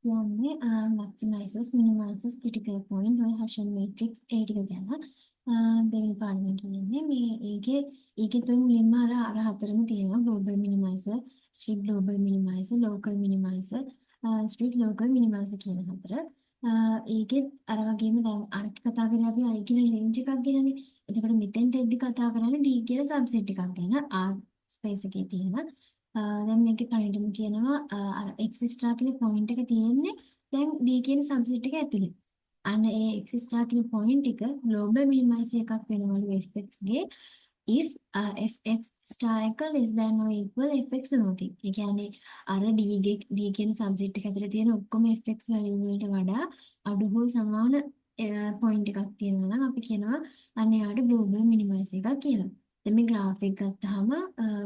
කියන්නේ maximizes minimizes critical point ඔය Hessian matrix ඒ ටික ගැන දෙවෙනි පාඩමේ කියන්නේ මේ ඒකේ තුන් මුලින්ම අර හතරම තියෙනවා global minimizer, strict global minimizer, local minimizer, strict local minimizer කියන හතර. ඒකෙත් අර වගේම දැන් අර කතා කරේ අපි I කියන range එකක් ගැනනේ. එතකොට මෙතෙන්ට එද්දි කතා කරන්නේ D කියන subset එකක් ගැන R space එකේ තියෙන. දැන් මේකේ පරිණතම කියනවා අර x star කියන point එක තියෙන්නේ දැන් d කියන subset එක ඇතුලේ. අන්න ඒ x star කියන point එක global minimizer එකක් වෙනවලු fx ගේ if fx star එක less than or equal fx උනොත්. ඒ කියන්නේ අර d කියන subset එක ඇතුලේ තියෙන ඔක්කොම fx value වලට වඩා අඩු හෝ සමාන point එකක් තියෙනවා නම් අපි කියනවා අන්න එයාට global minimizer එකක් කියලා. දැන් මේ graph එක ගත්තාම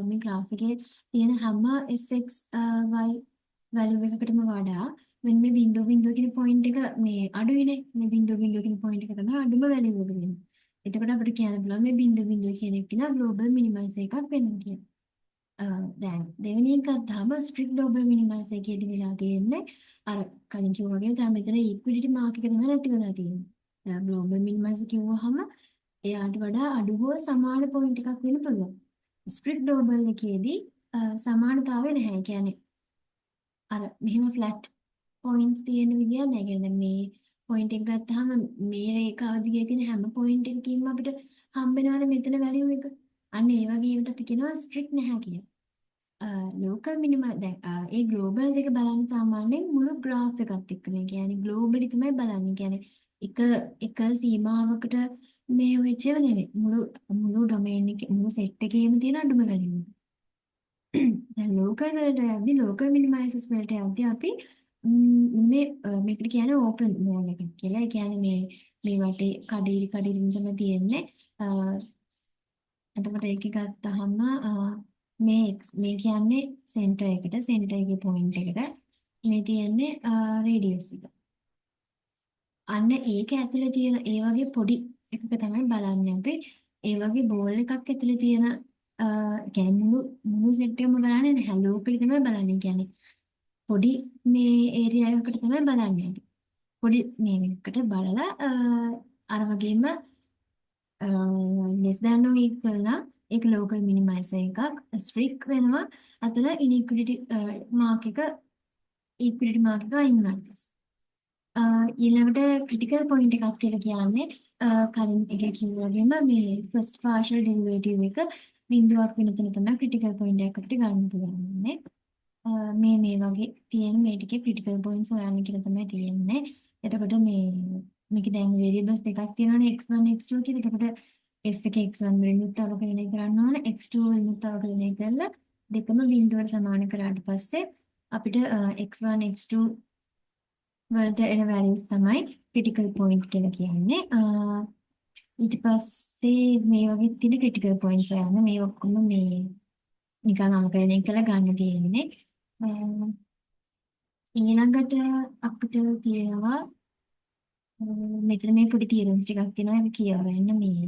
මේ graph එකේ තියෙන හැම fx y value එකකටම වඩා මෙන්න මේ බිංදුව බිංදුව කියන point එක මේ අඩුයිනේ. මේ බිංදුව බිංදුව කියන point එක තමයි අඩුම value එක වෙන්නේ. එතකොට අපිට කියන්න පුළුවන් මේ බිංදුව බිංදුව කියන එක කියලා global minimizer එකක් වෙනවා කියලා. දැන් දෙවෙනි එක ගත්තාම strict global minimizer එකේදී වෙලා තියෙන්නේ අර කලින් කිව්වා වගේ තමයි මෙතන equality mark එක තමයි නැති වෙලා තියෙන්නේ. global minimizer කිව්වහම එයාට වඩා අඩු හෝ සමාන point එකක් වෙන්න පුළුවන්. strict global එකේදී සමානතාවය නැහැ. ඒ කියන්නේ අර මෙහෙම flat points තියෙන විදියක් නැහැ. කියන්නේ මේ point එක ගත්තාම මේ රේඛාව දිගේ තියෙන හැම point එකකින්ම අපිට හම්බ වෙනවනේ මෙතන value එක. අන්න ඒ වගේ ඒකට අපි කියනවා strict නැහැ කියලා. local minima දැන් ඒ global දෙක බලන්න සාමාන්‍යයෙන් මුළු graph එකත් එක්ක මේ කියන්නේ globally තමයි බලන්නේ. කියන්නේ එක සීමාවකට මේ වෙච්ච ඒවා නෙවෙයි. මුළු domain එකේ මුළු set එකේම තියෙන අඩුම value එක. දැන් local වලට යද්දි local minimizers වලට යද්දි අපි මේකට කියන්නේ open mode එකක් කියලා. ඒ කියන්නේ මේ වටේ කඩිරි තමයි තියෙන්නේ. එතකොට ඒක ගත්තාම මේ කියන්නේ center එකේ point එකට මේ තියෙන්නේ radius එක. අන්න ඒක ඇතුලේ තියෙන ඒ වගේ පොඩි එකක තමයි බලන්නේ අපි. ඒ වගේ බෝල් එකක් ඇතුලේ තියෙන කියන්නේ මුළු සෙට් එකම බලන්නේ නැහැ. ලෝකෙලි තමයි බලන්නේ. කියන්නේ පොඩි මේ ඒරියා එකකට තමයි බලන්නේ අපි. පොඩි මේ එකකට බලලා අර වගේම less than or equal නම් ඒක local minimizer එකක්. strict වෙනවා අතන inequality mark එක equality mark එක අයින් වෙනවා. ඊළඟට critical point එකක් කියලා කියන්නේ කලින් එකේ කිව්වා වගේම මේ first partial derivative එක බිඳුවක් වෙන තැන තමයි critical point එකක් අපිට ගන්න පුළුවන්. මේ වගේ තියෙන මේ ටිකේ critical points හොයන්න කියලා තමයි තියෙන්නේ. එතකොට මේකේ දැන් variables දෙකක් තියෙනවානේ x1 x2 කියලා. එතකොට f එක x1 වලිනුත් අවකලනය කරන්න ඕන x2 වලිනුත් අවකලනය කරලා දෙකම බිඳුවට සමාන කරාට පස්සේ අපිට x1 x2 වලට එන values තමයි critical point කියලා කියන්නේ. ඊට පස්සේ මේ වගේ තියෙන critical points හොයන්න මේ ඔක්කොම මේ නිකන් අවකලනය කරලා ගන්න තියෙන්නේ. ඊළඟට අපිට තියෙනවා මෙතන මේ පොඩි theorems ටිකක් තියෙනවා ඒක කියවන්න මේ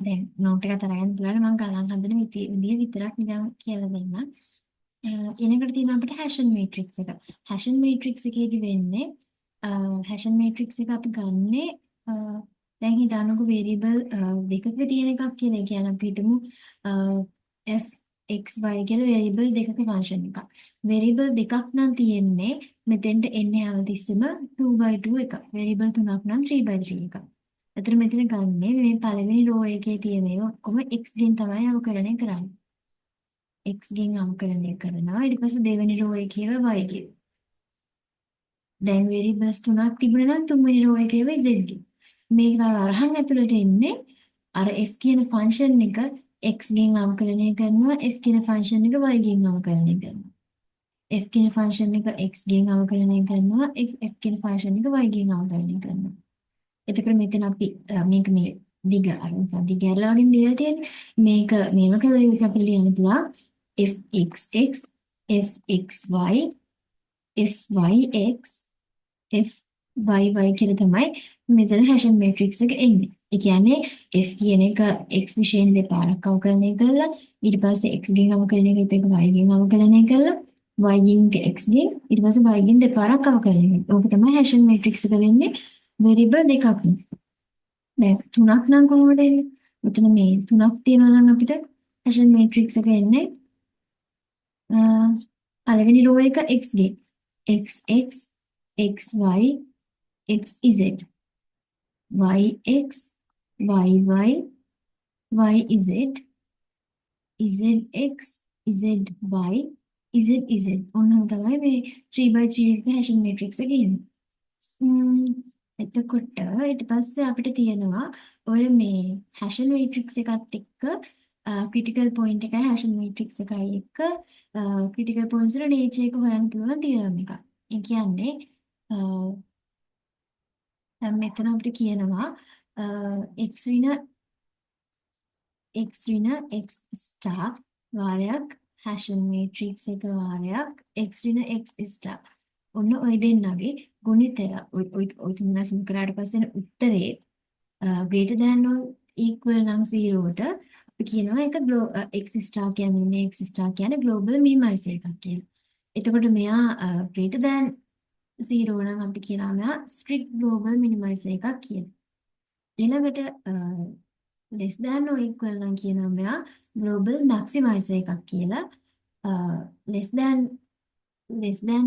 දැන් note එක තරයන් පුළුවන් මම ගණන් හදන විදිය විතරක් නිකන් කියලා දෙන්නම්. ඊළඟට තියෙන අපිට Hessian matrix එක. Hessian matrix එකේදී වෙන්නේ Hessian matrix එක අපි ගන්නේ දැන් හිතන්නකෝ variable දෙකක තියෙන එකක් කියලා. ඒ කියන්නේ අපි හිතමු f x y කියලා variable දෙකක function එකක්. variable දෙකක් නම් තියෙන්නේ මෙතෙන්ට එන්නේ හැමතිස්සෙම 2/2 එකක්. variable තුනක් නම් 3/3 එකක්. එතන මෙතන ගන්නේ මේ පළවෙනි row එකේ තියෙන ඒවා ඔක්කොම x ගෙන් තමයි අවකලනය කරන්නේ. x ගෙන් අවකලනය කරනවා. ඊට පස්සේ දෙවෙනි row එකේව y ගෙන්. දැන් variables තුනක් තිබුණා නම් තුන්වෙනි row එකේව z ගෙන්. මේක වරහන් ඇතුළට එන්නේ අර f කියන function එක x ගෙන් අවකලනය කරනවා f කියන function එක y ගෙන් අවකලනය කරනවා. f කියන function එක x ගෙන් අවකලනය කරනවා f කියන function එක y ගෙන් අවකලනය කරනවා. එතකොට මෙතන අපි මේක මේ දිග ඇරලා වලින් දීලා තියෙන්නේ. මේව කියලා අපිට ලියන්න පුළුවන් fxx fxy fyx fyy කියලා තමයි මෙතන Hessian matrix එක එන්නේ. ඒ කියන්නේ f කියන එක x විශේෂයෙන් දෙපාරක් අවකලනය කරලා ඊට පස්සේ x ගෙන් අවකලනය කරපු එක y ගෙන් අවකලනය කරලා y ගෙන් x ගෙන් ඊට පස්සේ y ගෙන් දෙපාරක් අවකලනය. ඕක තමයි හැෂන් මේට්‍රික්ස් එක වෙන්නේ වෙරියබල් දෙකක් නේ. දැන් තුනක් නම් කොහොමද එන්නේ? මෙතන මේ තුනක් තියෙනවා නම් අපිට හැෂන් මේට්‍රික්ස් එක එන්නේ පළවෙනි රෝ එක x ගෙන් xx xy xz yx yy yz zx zy zz ඔන්නම තමයි මේ 3x3 එක හැෂන් මේට්‍රික්ස් එක ඉන්නේ. එතකොට ඊට පස්සේ අපිට තියෙනවා ඔය මේ හැෂන් මේට්‍රික්ස් එකත් එක්ක ක්‍රිටිකල් පොයින්ට් එකයි හැෂන් මේට්‍රික්ස් එකයි එක්ක ක්‍රිටිකල් පොයින්ට්ස් වල නේචර් එක හොයන්න පුළුවන් තියරම් එකක්. ඒ කියන්නේ දැන් මෙතන අපිට කියනවා x ඍණ x ස්ටාර් වාරයක් හැෂන් මේට්‍රික්ස් එක වාරයක් x ඍණ x ස්ටාර්. ඔන්න ඔය දෙන්නගේ ගුණිතය ඔය තුන සම කරාට පස්සේ උත්තරේ greater than or equal නම් 0ට අපි කියනවා ඒක x star කියන්නේ x star කියන්නේ global minimizer එකක් කියලා. එතකොට මෙයා greater than 0 නම් අපි කියනවා මෙයා strict global minimizer එකක් කියලා. ඊළඟට less than or equal නම් කියනවා මෙයා global maximizer එකක් කියලා. less than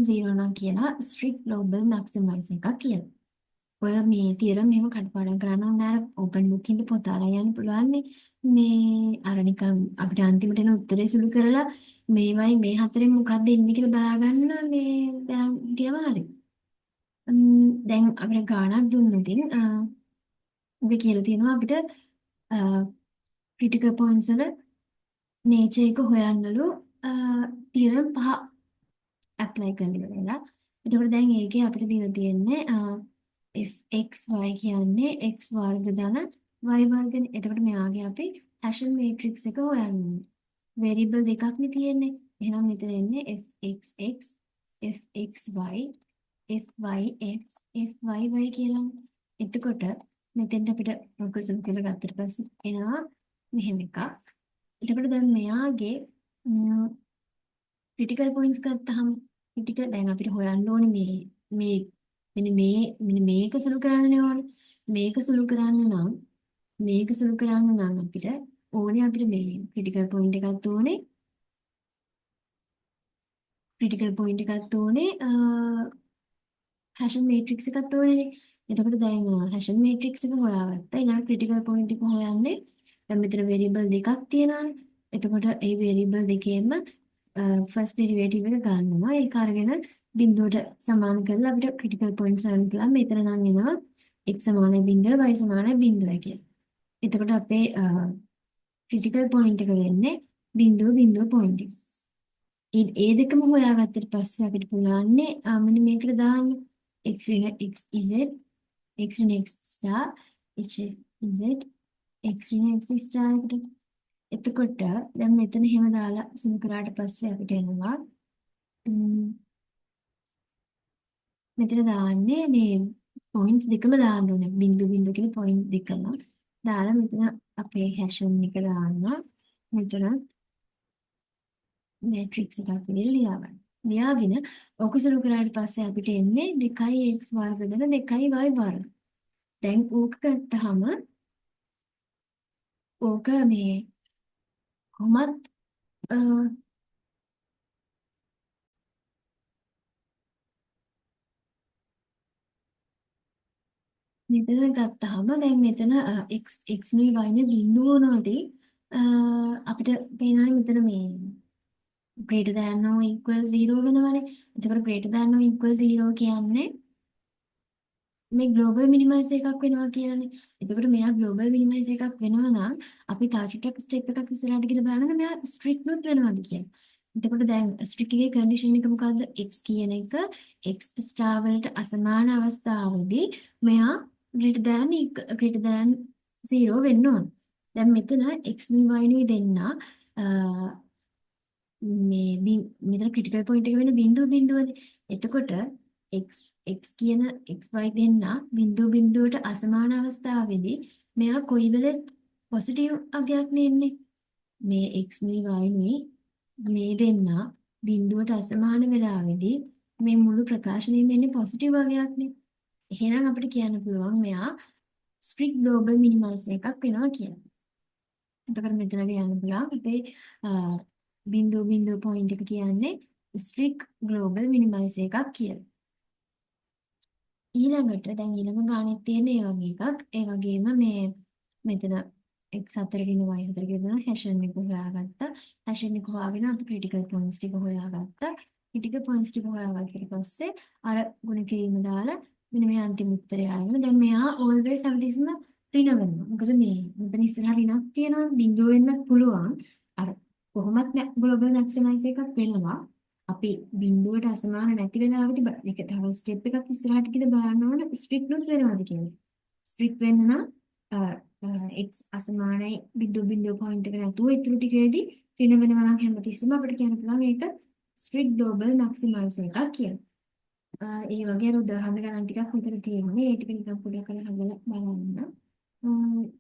0 නම් කියනවා strict global maximizer එකක් කියලා. ඔය මේ තියරම් එහෙම කටපාඩම් කරන්න ඕන අර ඕපන් බුක් එකේ පොත අරන් යන්න පුළුවන් මේ අර නිකන් අපිට අන්තිමට එන උත්තරේ සුළු කරලා මේවයි මේ හතරෙන් මොකක්ද එන්නේ කියලා බලාගන්න මේ දැන් හිටියම හරි. දැන් අපිට ගාණක් දුන්නොතින් ඔබ කියලා තියෙනවා අපිට ක්‍රිටිකල් පොයින්ට්ස් වල නේචර් එක හොයන්නලු තියරම් 5 ඇප්ලයි කරලා. එතකොට දැන් ඒකේ අපිට දීලා තියෙන්නේ fxy කියන්නේ x වර්ග ධන y වර්ගනේ. එතකොට මෙයාගේ අපි හැෂන් මේට්‍රික්ස් එක හොයන්න ඕනේ. වෙරියබල් දෙකක් නේ තියෙන්නේ. එහෙනම් මෙතන එන්නේ fxx fxy fyx fyy කියලා. එතකොට මෙතෙන්ට අපිට මොකසම් කියලා ගත්තට පස්සේ එනවා මෙහෙම එකක්. එතකොට දැන් මෙයාගේ ක්‍රිටිකල් පොයින්ට්ස් ගත්තාම ක්‍රිටිකල් දැන් අපිට හොයන්න ඕනේ මෙන්න මේක සුළු කරන්න ඕනේ. මේක සුළු කරන්න නම් අපිට ඕනේ මේ ක්‍රිටිකල් පොයින්ට් එකක් ඕනේ. හැෂන් මේට්‍රික්ස් එකක් ඕනේ. එතකොට දැන් හැෂන් මේට්‍රික්ස් එක හොයාගත්තා. ඊළඟ ක්‍රිටිකල් පොයින්ට් එක හොයන්නේ. දැන් මෙතන වෙරියබල් දෙකක් තියෙනවානේ. එතකොට ඒ වෙරියබල් දෙකේම ෆස්ට් ඩෙරිවේටිව් එක ගන්නවා. ඒක අරගෙන බිඳුවට සමාන කරලා අපිට ක්‍රිටිකල් පොයින්ට්ස් හොයන්න පුළුවන්. මෙතන නම් එනවා x සමානයි 0 y සමානයි 0 කියලා. එතකොට අපේ ක්‍රිටිකල් පොයින්ට් එක වෙන්නේ 0 පොයින්ට් එක. ඒ දෙකම හොයාගත්තට පස්සේ අපිට පුළුවන්නේ මෙන්න මේකට දාන්න x ඍණ x z x ඍණ x star h z x ඍණ x star එකට. එතකොට දැන් මෙතන එහෙම දාලා සුළු කරාට පස්සේ අපිට එනවා මෙතන දාන්නේ මේ පොයින්ට්ස් දෙකම දාන්න ඕනේ. බිංදු කියන පොයින්ට් දෙකම දාලා මෙතන අපේ හැෂන් එක දානවා. මෙතන මැට්‍රික්ස් එකක් විදිහට ලියාගන්න. ලියාගෙන ඔක සුළු කරාට පස්සේ අපිට එන්නේ 2x වර්ග දෙන 2y වර්ග. දැන් ඕක ගත්තාම ඕක මේ කොහොමත් මෙතන ගත්තාම දැන් මෙතන x නේ y නේ බිඳුව වුණාදී අපිට පේනවනේ මෙතන මේ greater than or equal 0 වෙනවනේ. එතකොට greater than or equal 0 කියන්නේ මේ global minimizer එකක් වෙනවා කියලානේ. එතකොට මෙයා global minimizer එකක් වෙනවා නම් අපි තා චුට්ටක් step එකක් ඉස්සරහට ගිහලා බලන්න මෙයා strict නොත් වෙනවද කියලා. එතකොට දැන් strict එකේ condition එක මොකද්ද? x කියන එක x star වලට අසමාන අවස්ථාවේදී මෙයා greater than 0 වෙන්න ඕන. දැන් මෙතන x නුයි y නුයි දෙන්න මෙතන ක්‍රිටිකල් පොයින්ට් එක වෙන බිඳුවනේ. එතකොට x කියන xy දෙන්න බිඳුවට අසමාන අවස්ථාවේදී මෙයා කොයි වෙලෙත් පොසිටිව් අගයක් නෙන්නේ. මේ x නුයි y නුයි මේ දෙන්න බිඳුවට අසමාන වෙලාවේදී මේ මුළු ප්‍රකාශනයම එන්නේ පොසිටිව් වගයක්නේ. එහෙනම් අපිට කියන්න පුළුවන් මෙයා ස්ට්‍රික්ට් ග්ලෝබල් මිනිමයිසර් එකක් වෙනවා කියලා. එතකොට මෙතන ලියන්න පුළුවන් අපේ බිඳුව පොයින්ට් එක කියන්නේ ස්ට්‍රික්ට් ග්ලෝබල් මිනිමයිසර් එකක් කියලා. ඊළඟට දැන් ඊළඟ ගානෙත් තියෙන ඒ වගේ එකක්. ඒ වගේම මේ මෙතන x4 y 4 කියලා හැෂන් එක හොයාගත්තා. හැෂන් එක හොයාගෙන අපි ක්‍රිටිකල් පොයින්ට්ස් ටික හොයාගත්තා. ක්‍රිටිකල් පොයින්ට්ස් ටික හොයාගත්තට පස්සේ අර ගුණ කිරීම දාලා මෙන්න මේ අන්තිම උත්තරය අරගෙන දැන් මෙයා always හැමතිස්සෙම ඍණ වෙනවා. මොකද මේ මෙතන ඉස්සරහ ඍණක් තියෙනවා. බිඳුව වෙන්නත් පුළුවන්. අර කොහොමත් ග්ලෝබල් මැක්සිමයිස් එකක් වෙනවා. අපි බිඳුවට අසමාන නැති වෙලාවෙදි ඒක තව ස්ටෙප් එකක් ඉස්සරහට කියලා බලන්න ඕන ස්ට්‍රික්ට් නුත් වෙනවද කියලා. ස්ට්‍රික්ට් වෙන්න නම් x අසමානයි බිඳුව පොයින්ට් එක නැතුව ඉතුරු ටිකේදී ඍණ වෙනවා නම් හැමතිස්සෙම අපිට කියන්න පුළුවන් ඒක ස්ට්‍රික්ට් ග්ලෝබල් මැක්සිමයිසර් එකක් කියලා. ඒ වගේ අර උදාහරණ ගණන් ටිකක් විතර තියෙන්නේ. ඒ ටික නිකන් පොඩ්ඩක් කරලා හදලා බලන්න.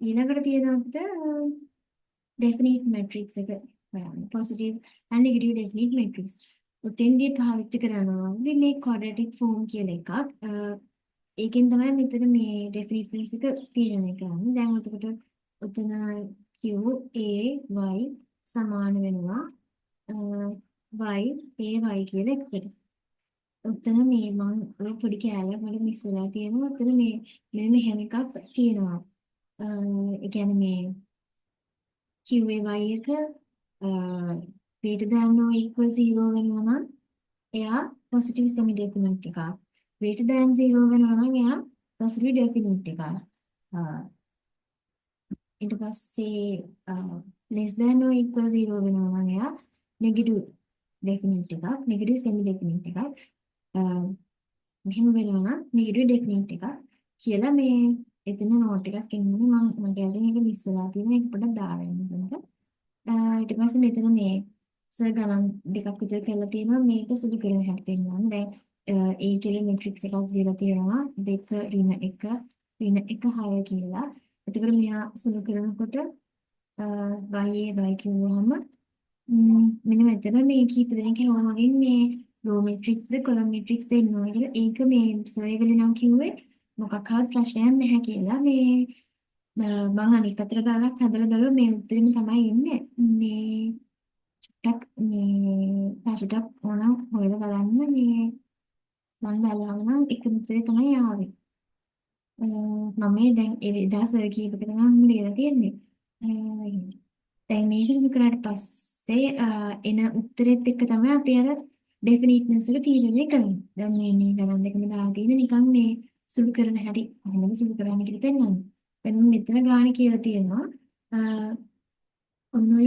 ඊළඟට තියෙනවා අපිට definite matrix එක හොයන්න. positive and negative definite matrix. උතෙන්දී පාවිච්චි කරනවා අපි මේ quadratic form කියලා එකක්. ඒකෙන් තමයි මෙතන මේ definiteness එක තීරණය කරන්නේ. දැන් එතකොට උතන q a y සමාන වෙනවා y a y කියලා එකට. උතන මේ මම ඔය පොඩි කෑල්ලක් මට මිස් වෙලා තියෙනවා. උතන මේ මෙහෙම එකක් තියෙනවා. ඒ කියන්නේ මේ QAY එක greater than or equal 0 වෙනවා නම් එයා positive semi definite එකක්. greater than 0 වෙනවා නම් එයා positive definite එකක්. ඊට පස්සේ less than or equal 0 වෙනවා නම් එයා negative definite එකක්. negative semi definite එකක්. මෙහෙම වෙනවා නම් negative definite එකක් කියලා මේ එතන නෝට් එකක් එන්නේ මම ගැලරින් එක මිස් වෙලා තියෙනවා ඒක පොඩ්ඩක් දාලා ඉන්න. ඊට පස්සේ මෙතන මේ ගණන් දෙකක් විතර කරලා තියෙනවා මේක සුදු කරන හැටි පෙන්නනවා. දැන් A කියලා මැට්‍රික්ස් එකක් දීලා තියෙනවා 2 ඍණ 1 ඍණ 1 6 කියලා. එතකොට මෙයා සුදු කරනකොට y කිව්වහම මෙන්න මෙතන මේ කීප දෙනෙක් හැමෝමගෙන් මේ රෝ මැට්‍රික්ස්ද කොලම් මැට්‍රික්ස්ද ඉන්නවා කියලා ඒක මේ සර්වර් නම් කිව්වේ මොකක්වත් ප්‍රශ්නයක් නැහැ කියලා මේ මම අනිත් පැත්තට දාලා හදලා බලුවා මේ උත්තරෙම තමයි ඉන්නේ මේ චුට්ටක් මේ තාෂුටක් ඕනම් හොයලා බලන්න මේ මම බලනවා එක උත්තරේ තමයි ආවේ මම දැන් ඒ විදාස කීපකට නම් ලියලා තියෙන්නේ දැන් මේක සිදු කරාට පස්සේ එන උත්තරෙත් එක්ක තමයි අපි අර ඩෙෆිනිට්නස් එක තීරණය කරන්නේ. දැන් මේ ගණන් දෙකම දාලා තියෙන නිකන් මේ සුළු කරන හැටි කොහොමද සුළු කරන්නේ කියලා පෙන්නන්නේ. දැන් මෙතන ගාණ කියලා තියෙනවා ඔන්න ඔය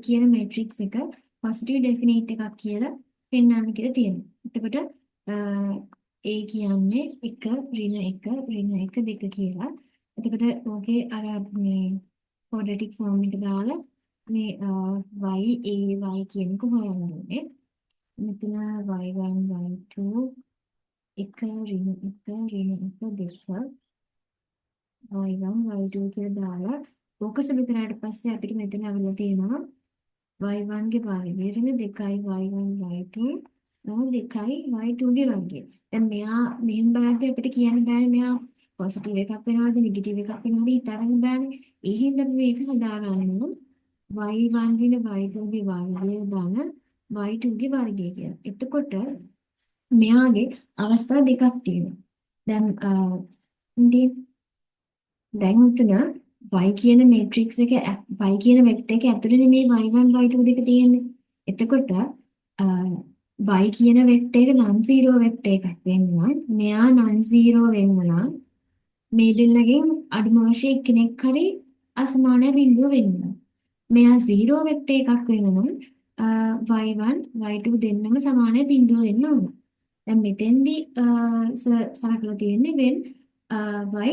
කියන මැට්‍රික්ස් එක පොසිටිව් ඩෙෆිනිට් එකක් කියලා පෙන්වන්න කියලා තියෙනවා. එතකොට A කියන්නේ 1 ඍණ 1 ඍණ 1 2 කියලා. එතකොට ඕකේ අර මේ quadratic form එක දාලා මේ y a y කියන එක හොයන්න ඕනේ. මෙතන y1 y2 1 ඍණ 1 ඍණ 1 2 y1 y2 කියලා දාලා ඕක සුළු කරාට පස්සේ අපිට මෙතන අවුල තියෙනවා y1 ගේ වර්ගය ඍණ 2යි y1 y2 නම 2යි y2 ගේ වර්ගය. දැන් මෙයා මෙහෙම බලද්දී අපිට කියන්න බෑනේ මෙයා පොසිටිව් එකක් වෙනවද නෙගටිව් එකක් වෙනවද හිතාගන්න බෑනේ. ඒ හින්දා අපි මේක හදාගන්න ඕන y1 ඍණ y2 ගේ වර්ගය දාන y2 ගේ වර්ගය කියලා. එතකොට මෙයාගේ අවස්ථා දෙකක් තියෙනවා. දැන් උතන y කියන මේට්‍රික්ස් එක y කියන වෙක්ටර් එක ඇතුළේ මේ y1 y2 දෙක තියෙන්නේ. එතකොට y කියන වෙක්ටර් එක non zero වෙක්ටර් එකක් වෙනවා. මෙයා non zero වෙන්න නම් මේ දෙන්නගෙන් අඩුම වශයෙන් එක්කෙනෙක් හරි අසමාන බිඳුව වෙන්න ඕන. මෙයා 0 වෙක්ටර් එකක් වෙන්න නම් y1 y2 දෙන්නම සමාන බිඳුව වෙන්න ඕන. දැන් මෙතෙන්දී සලකලා තියෙන්නේ when y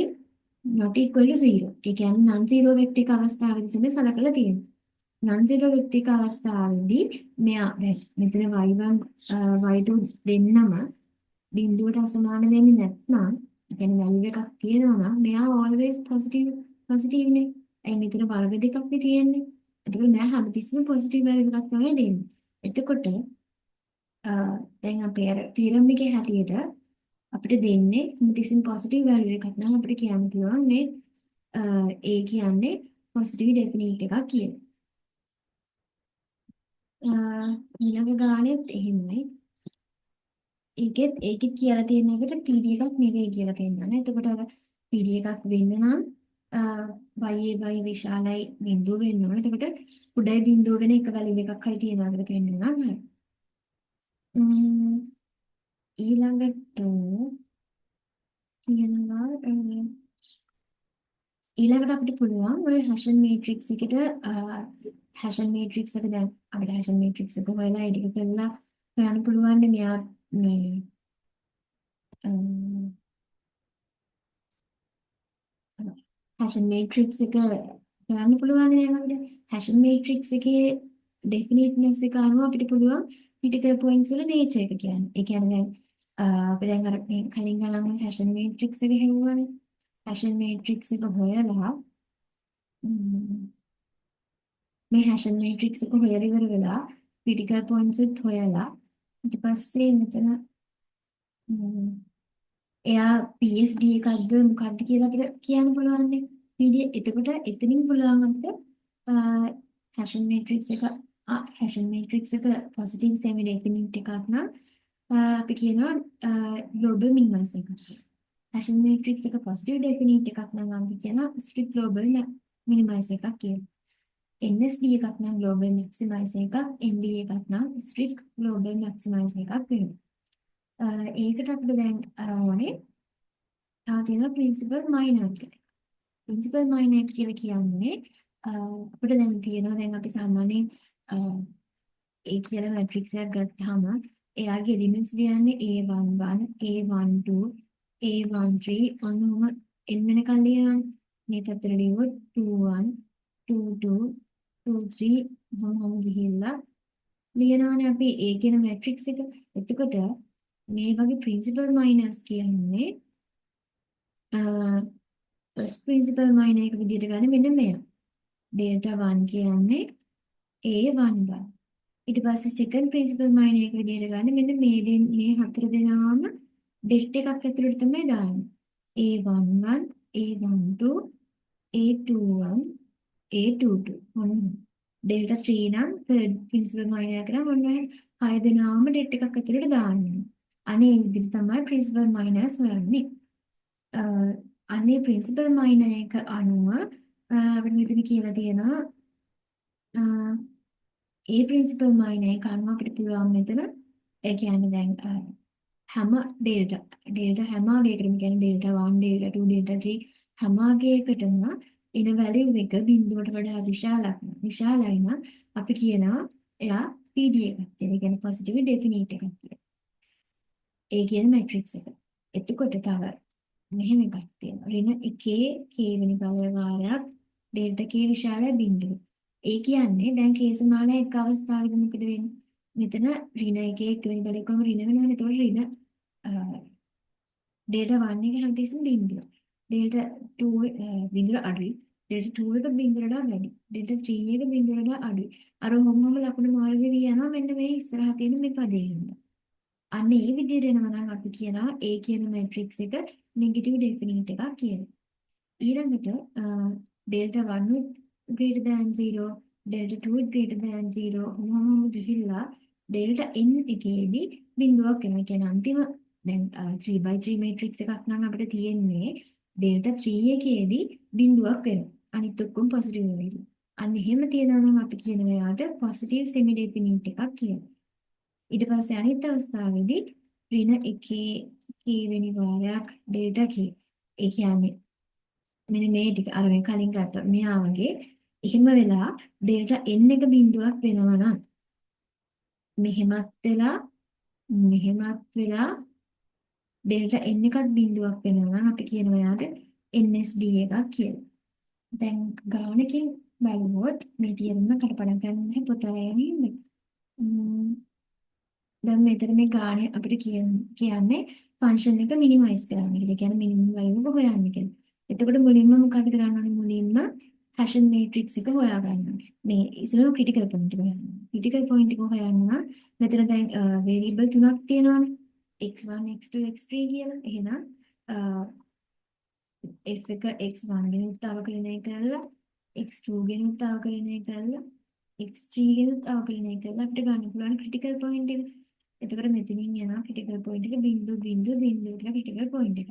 not equal to 0. ඒ කියන්නේ non zero වෙක්ටර් එක අවස්ථාවේදී තමයි සලකලා තියෙන්නේ. non zero වෙක්ටර් එක අවස්ථාවේදී මෙයා දැන් මෙතන y1 y2 දෙන්නම බිඳුවට අසමාන වෙන්නේ නැත්නම් ඒ කියන්නේ වැලියු එකක් තියෙනවා නම් මෙයා always positive නේ. ඒ මෙතන වර්ග දෙකක් නේ තියෙන්නේ. එතකොට මෙයා හැමතිස්සෙම positive වැලියු එකක් තමයි දෙන්නේ. එතකොට දැන් අපේ අර තියරම් එකේ හැටියට අපිට දෙන්නේ හැමතිස්සෙම පොසිටිව් වැලියු එකක් නම් අපිට කියන්න පුළුවන් මේ A කියන්නේ පොසිටිව් ඩෙෆිනිට් එකක් කියලා. ඊළඟ ගානෙත් එහෙමයි. ඒකෙත් කියලා තියෙන අපිට PD එකක් නෙවෙයි කියලා පෙන්නන්න. එතකොට අර PD එකක් වෙන්න නම් y විශාලයි බිඳුව වෙන්න ඕනේ. එතකොට උඩයි බිඳුව වෙන එක වැලියු එකක් හරි තියනවා කියලා පෙන්නන්න නම් හරි. ඊළඟට තියෙනවා ඊළඟට අපිට පුළුවන් ඔය හැෂන් මේට්‍රික්ස් එකට හැෂන් මේට්‍රික්ස් එක දැන් අපිට හැෂන් මේට්‍රික්ස් එක හොයලා ඒ ටික කරලා හොයන්න පුළුවන් මෙයා මේ හැෂන් මේට්‍රික්ස් එක හොයන්න පුළුවන් දැන් අපිට හැෂන් මේට්‍රික්ස් එකේ ඩෙෆිනිට්නස් එක අනුව අපිට පුළුවන් ක්‍රිටිකල් පොයින්ට්ස් වල නේචර් එක කියන්න. ඒ කියන්නේ දැන් අපි දැන් අර මේ කලින් ගණන් හැෂන් මේට්‍රික්ස් එක හෙව්වනේ. හැෂන් මේට්‍රික්ස් එක හොයලා මේ හැෂන් මේට්‍රික්ස් එක හොයලා ඉවර වෙලා ක්‍රිටිකල් පොයින්ට්ස් උත් හොයලා ඊට පස්සේ මෙතන එයා PSD එකක්ද මොකක්ද කියලා අපිට කියන්න පුළුවන් නේ. PD එතකොට එතනින් පුළුවන් අපිට හැෂන් මේට්‍රික්ස් එක පොසිටිව් සෙමි ඩෙෆිනිට් එකක් නම් අපි කියනවා ග්ලෝබල් මිනිමයිස් එකක්. හැෂන් මේට්‍රික්ස් එක පොසිටිව් ඩෙෆිනිට් එකක් නම් අපි කියනවා ස්ට්‍රික්ට් ග්ලෝබල් මිනිමයිස් එකක් කියලා. NSD එකක් නම් ග්ලෝබල් මැක්සිමයිස් එකක්, ND එකක් නම් ස්ට්‍රික්ට් ග්ලෝබල් මැක්සිමයිස් එකක් වෙනවා. ඒකට අපිට දැන් ඕනේ තව තියෙනවා ප්‍රින්සිපල් මයිනර් කියලා. ප්‍රින්සිපල් මයිනර් කියලා කියන්නේ අපිට දැන් තියෙනවා දැන් අපි සාමාන්‍යයෙන් ඒ කියලා මැට්‍රික්ස් එකක් ගත්තාම එයාගේ එලිමන්ට්ස් ලියන්නේ A11, A12, A13 අනුම n වෙනකන් ලියනවානේ. මේ පැත්තට ලියුවොත් 21, 22, 23 මොහොම ගිහිල්ලා ලියනවානේ අපි ඒ කියන මැට්‍රික්ස් එක. එතකොට මේ වගේ ප්‍රින්සිපල් මයිනර්ස් කියන්නේ ෆස්ට් ප්‍රින්සිපල් මයිනර් එක විදිහට ගන්න මෙන්න මෙයා. ඩෙල්ටා 1 කියන්නේ A11. ඊට පස්සේ සෙකන්ඩ් ප්‍රින්සිපල් මයිනර් එක විදිහට ගන්න මෙන්න මේ හතර දෙනාම ඩෙල්ට් එකක් ඇතුළට තමයි දාන්නේ. A11, A12, A21, A22. ඔන්න ඩෙල්ටා 3 නම් තර්ඩ් ප්‍රින්සිපල් මයිනර් එක නම් ඔන්න 6 දෙනාම ඩෙල්ට් එකක් ඇතුළට දාන්නේ. අනේ මේ විදිහට තමයි ප්‍රින්සිපල් මයිනර්ස් හොයන්නේ. අනේ ප්‍රින්සිපල් මයිනර් එක අනුව අපිට මෙතන කියලා තියෙනවා ඒ ප්‍රින්සිපල් මයිනර් එක අනුව අපිට පුළුවන් මෙතන ඒ කියන්නේ දැන් හැම ඩෙල්ටා හැම ආගයකටම කියන්නේ ඩෙල්ටා 1 ඩෙල්ටා 2 ඩෙල්ටා 3 හැම ආගයකටම එන වැලියු එක බිඳුවට වඩා විශාලයි නම් අපි කියනවා එයා PD එකක් කියලා. ඒ කියන්නේ පොසිටිව් ඩෙෆිනිට් එකක් කියලා. ඒ කියන මැට්‍රික්ස් එක. එතකොට තව මෙහෙම එකක් තියෙනවා. ඍණ 1 k වෙනි බලය වාරයක් ඩෙල්ටා k විශාලයි බිඳුව. ඒ කියන්නේ දැන් k සමානයි එක් අවස්ථාවකදී මොකද වෙන්නේ? මෙතන ඍණ 1 එක් වෙනි බලය කොහොම ඍණ වෙනවනේ. එතකොට ඍණ ඩෙල්ටා 1 එක හැමතිස්සෙම බිඳුව. ඩෙල්ටා 2 බිඳුව අඩුයි. ඩෙල්ටා 2 එක බිඳුවට වඩා වැඩි. ඩෙල්ටා 3 එක බිඳුවට වඩා අඩුයි. අර මොහොම ලකුණු මාරු වෙවි යනවා මෙන්න මේ ඉස්සරහ තියෙන මේ පදේ හින්දා. අන්න ඒ විදිහට එනවා නම් අපි කියනවා A කියන මැට්‍රික්ස් එක නෙගටිව් ඩෙෆිනිට් එකක් කියලා. ඊළඟට delta 1 greater than 0, delta 2 greater than 0 මොහොම ගිහිල්ලා ඩෙල්ටා n එකේදී බිඳුවක් එනවා. ඒ කියන්නේ අන්තිම දැන් 3/3 මැට්‍රික්ස් එකක් නම් අපිට තියෙන්නේ ඩෙල්ටා 3 එකේදී බිඳුවක් වෙනවා. අනිත් ඔක්කොම පොසිටිව් වෙනවා. අන්න එහෙම තියෙනවා නම් අපි කියනවා එයාට පොසිටිව් සෙමි ඩෙෆිනිට් එකක් කියලා. ඊට පස්සේ අනිත් අවස්ථාවේදී ඍණ 1 k වෙනි වාරයක් ඩෙල්ටා k. ඒ කියන්නේ මෙන්න මේ ටික අර මේ කලින් ගත්තා. මෙයා වගේ එහෙම වෙලා ඩෙල්ටා n එක බිඳුවක් වෙනවා නම් මෙහෙමත් වෙලා ඩෙල්ටා n එකත් බිඳුවක් වෙනවා නම් අපි කියනවා යාට NSD එකක් කියලා. දැන් ගානකින් බලුවොත් මේ තියෙන කටපාඩම් කරන්න පොත අරගෙන ඉන්නේ. දැන් මෙතන මේ ගානේ අපිට කියන්නේ ෆන්ක්ෂන් එක මිනිමයිස් කරන්න කියලා. ඒ කියන්නේ මිනිමම් වැලියු එක හොයන්න කියලා. එතකොට මුලින්ම මොකක්ද කරන්න ඕනේ? මුලින්ම හැෂන් මේට්‍රික්ස් එක හොයාගන්න. මේ ඉස්සෙල්ලාම ක්‍රිටිකල් පොයින්ට් එක හොයන්න. ක්‍රිටිකල් පොයින්ට් එක හොයන්න මෙතන දැන් වේරියබල් තුනක් තියෙනවානේ. x1 x2 x3 කියලා. එහෙනම් f එක x1 ගෙන උත්තාවකරණය කරලා x2 ගෙන උත්තාවකරණය කරලා x3 ගෙන උත්තාවකරණය කරලා අපිට ගන්න පුළුවන් ක්‍රිටිකල් පොයින්ට් එක. එතකොට මෙතනින් යනවා ක්‍රිටිකල් පොයින්ට් එක 0 0 0 කියලා ක්‍රිටිකල් පොයින්ට් එක.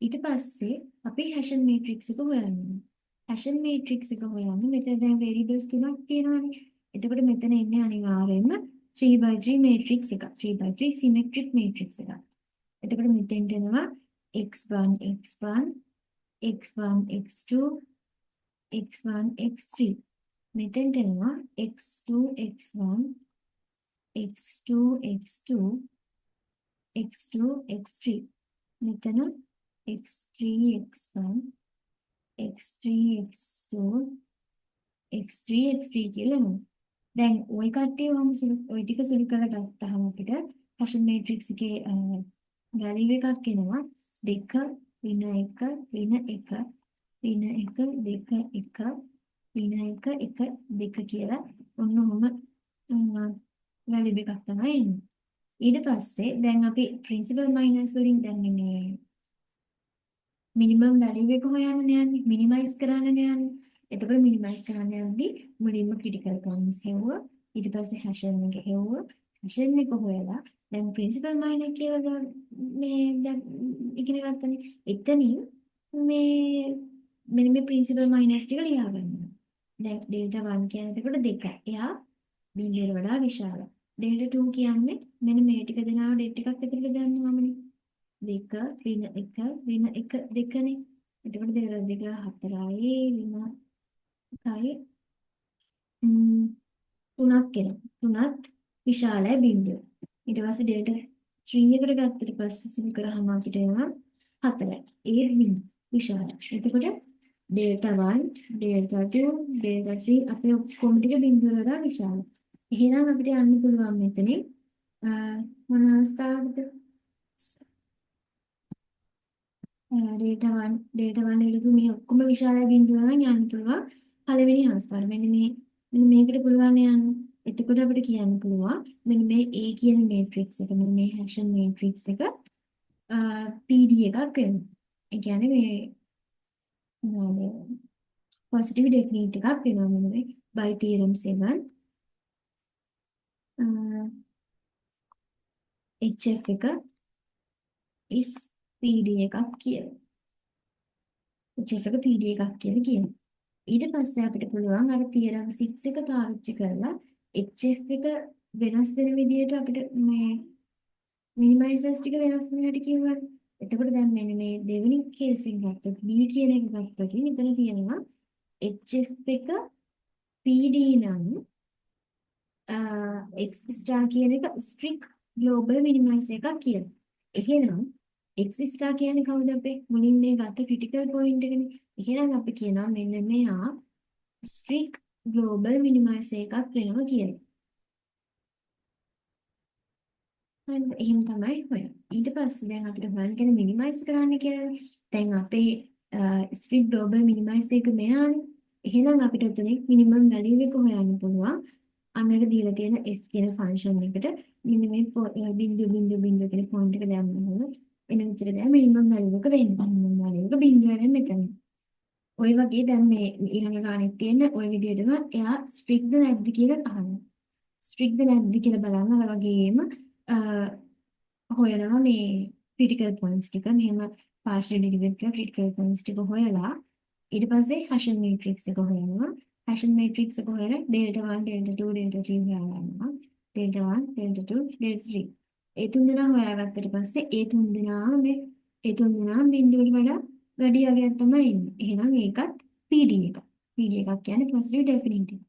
ඊට පස්සේ අපි හැෂන් මේට්‍රික්ස් එක හොයන්න ඕනේ. හැෂන් මේට්‍රික්ස් එක හොයන්න මෙතන දැන් වේරියබල්ස් තුනක් තියෙනවානේ. එතකොට මෙතන එන්නේ අනිවාර්යයෙන්ම 3 by 3 මේට්‍රික්ස් එක. 3 by 3 සිමෙට්‍රික් මේට්‍රික්ස් එක. එතකොට මෙතෙන්ට එනවා x1 x1 x1 x2 x1 x3. මෙතෙන්ට එනවා x2 x1 x2 x2 x2 x3. මෙතන x3 x1 x3 x2 x3 x3 කියලා එනවා. දැන් ওই කට්ටිය ওই ටික සුළු කරලා ගත්තාම අපිට හැෂන් මේට්‍රික්ස් එකේ වැලියු එකක් එනවා 2 ඍණ 1 ඍණ 1 ඍණ 1 2 1 ඍණ 1 1 2 කියලා ඔන්න ඔහොම වැලියු එකක් තමයි එන්නේ. ඊට පස්සේ දැන් අපි ප්‍රින්සිපල් මයිනස් වලින් දැන් මේ මිනිමම් වැලියු එක හොයන්න යන්නේ මිනිමයිස් කරන්න යන්නේ. එතකොට මිනිමයිස් කරන්න යද්දි මුලින්ම ක්‍රිටිකල් පොයින්ට්ස් හෙව්වා. ඊට පස්සේ හැෂන් එක හෙව්වා. හැෂන් එක හොයලා දැන් ප්‍රින්සිපල් මයිනස් කියලා මේ දැන් ඉගෙන ගත්තනේ. එතනින් මේ මෙන්න මේ ප්‍රින්සිපල් මයිනස් ටික ලියා ගන්නවා. දැන් ඩෙල්ටා 1 කියන්නේ එතකොට 2. එයා බිඳුවට වඩා විශාලයි. ඩෙල්ටා 2 කියන්නේ මෙන්න මේ ටික දෙනාව ඩෙල්ටා එකක් ඇතුළට දාන්නවාමනේ. 2 ඍණ 1 ඍණ 1 2නේ. එතකොට 2 2 4යි ඍණ 1යි 3ක් එනවා. 3ත් විශාලයි බිඳුව. ඊට පස්සේ ඩෙල්ටා 3 එකට ගත්තට පස්සේ සිදු කරාම අපිට එනවා 4යි. ඒ බිඳුව විශාලයි. එතකොට ඩෙල්ටා 1 ඩෙල්ටා 2 ඩෙල්ටා 3 අපේ ඔක්කොම ටික බිඳුව වඩා විශාලයි. එහෙනම් අපිට යන්න පුළුවන් මෙතනින් මොන අවස්ථාවකද? data 1 data 2 මේ ඔක්කොම විශාල බිඳුව නම් යන්න පුළුවන් පළවෙනි අවස්ථාවට. මෙන්න මේකට පුළුවන් යන්න. එතකොට අපිට කියන්න පුළුවන් මෙන්න මේ A කියන මේට්‍රික්ස් එක මෙන්න මේ හැෂන් මේට්‍රික්ස් එක PD එකක් වෙනවා. ඒ කියන්නේ මේ මොනවද පොසිටිව් ඩෙෆිනිට් එකක් වෙනවා මෙන්න මේ by theorem 7 HF එක is PD එකක් කියලා. HF එක PD එකක් කියලා කියනවා. ඊට පස්සේ අපිට පුළුවන් අර තියරම් 6 එක පාවිච්චි කරලා HF එක වෙනස් වෙන විදිහට අපිට මේ මිනිමයිසර්ස් ටික වෙනස් වෙන හැටි කියවුවා. එතකොට දැන් මෙන්න මේ දෙවෙනි කේස් එක ගත්තොත් B කියන එක ගත්තොත් මෙතන තියෙනවා HF එක PD නම් X star කියන එක strict global minimizer එකක් කියලා. එහෙනම් X star කියන්නේ කවුද අපේ? මුලින් මේ ගත්ත critical point එකනේ. එහෙනම් අපි කියනවා මෙන්න මෙයා strict global minimizer එකක් වෙනවා කියලා. හරිද? එහෙම තමයි හොයන්නේ. ඊට පස්සේ දැන් අපිට හොයන්න කියන මිනිමයිස් කරන්න කියලා. දැන් අපේ strict global minimizer එක මෙයානේ. එහෙනම් අපිට උතනින් minimum value එක හොයන්න පුළුවන්. අන්නර දීලා තියෙන f කියන ෆන්ක්ෂන් එකට මෙන්න මේ බිංදු බිංදු බිංදු කියන පොයින්ට් එක දැම්මම එන විතර දැන් මිනිමම් වැලියු එක වෙන්නේ. මිනිමම් වැලියු එක බිංදුව දැන් මෙතන. ওই වගේ දැන් මේ ඊළඟ ගානෙත් තියෙන ওই විදිහටම එයා ස්ට්‍රික්ද නැද්ද කියලා අහනවා. ස්ට්‍රික්ද නැද්ද කියලා බලන්න අර වගේම හොයනවා මේ ක්‍රිටිකල් පොයින්ට්ස් ටික මෙහෙම පාර්ෂල් ඩෙරිවේටිව් කියලා ක්‍රිටිකල් පොයින්ට්ස් ටික හොයලා ඊට පස්සේ හැෂන් මේට්‍රික්ස් එක හොයනවා. හැෂන් මේට්‍රික්ස් එක හොයලා ඩෙල්ටා 1 ඩෙල්ටා 2 ඩෙල්ටා 3 හොයාගන්නවා. ඩෙල්ටා 1 ඩෙල්ටා 2 ඩෙල්ටා 3 ඒ තුන් දෙනා හොයාගත්තට පස්සේ ඒ තුන් දෙනාම බිඳුවට වඩා වැඩි අගයක් තමයි ඉන්නේ. එහෙනම් ඒකත් PD එකක්. PD එකක් කියන්නේ පොසිටිව් ඩෙෆිනිට් එක.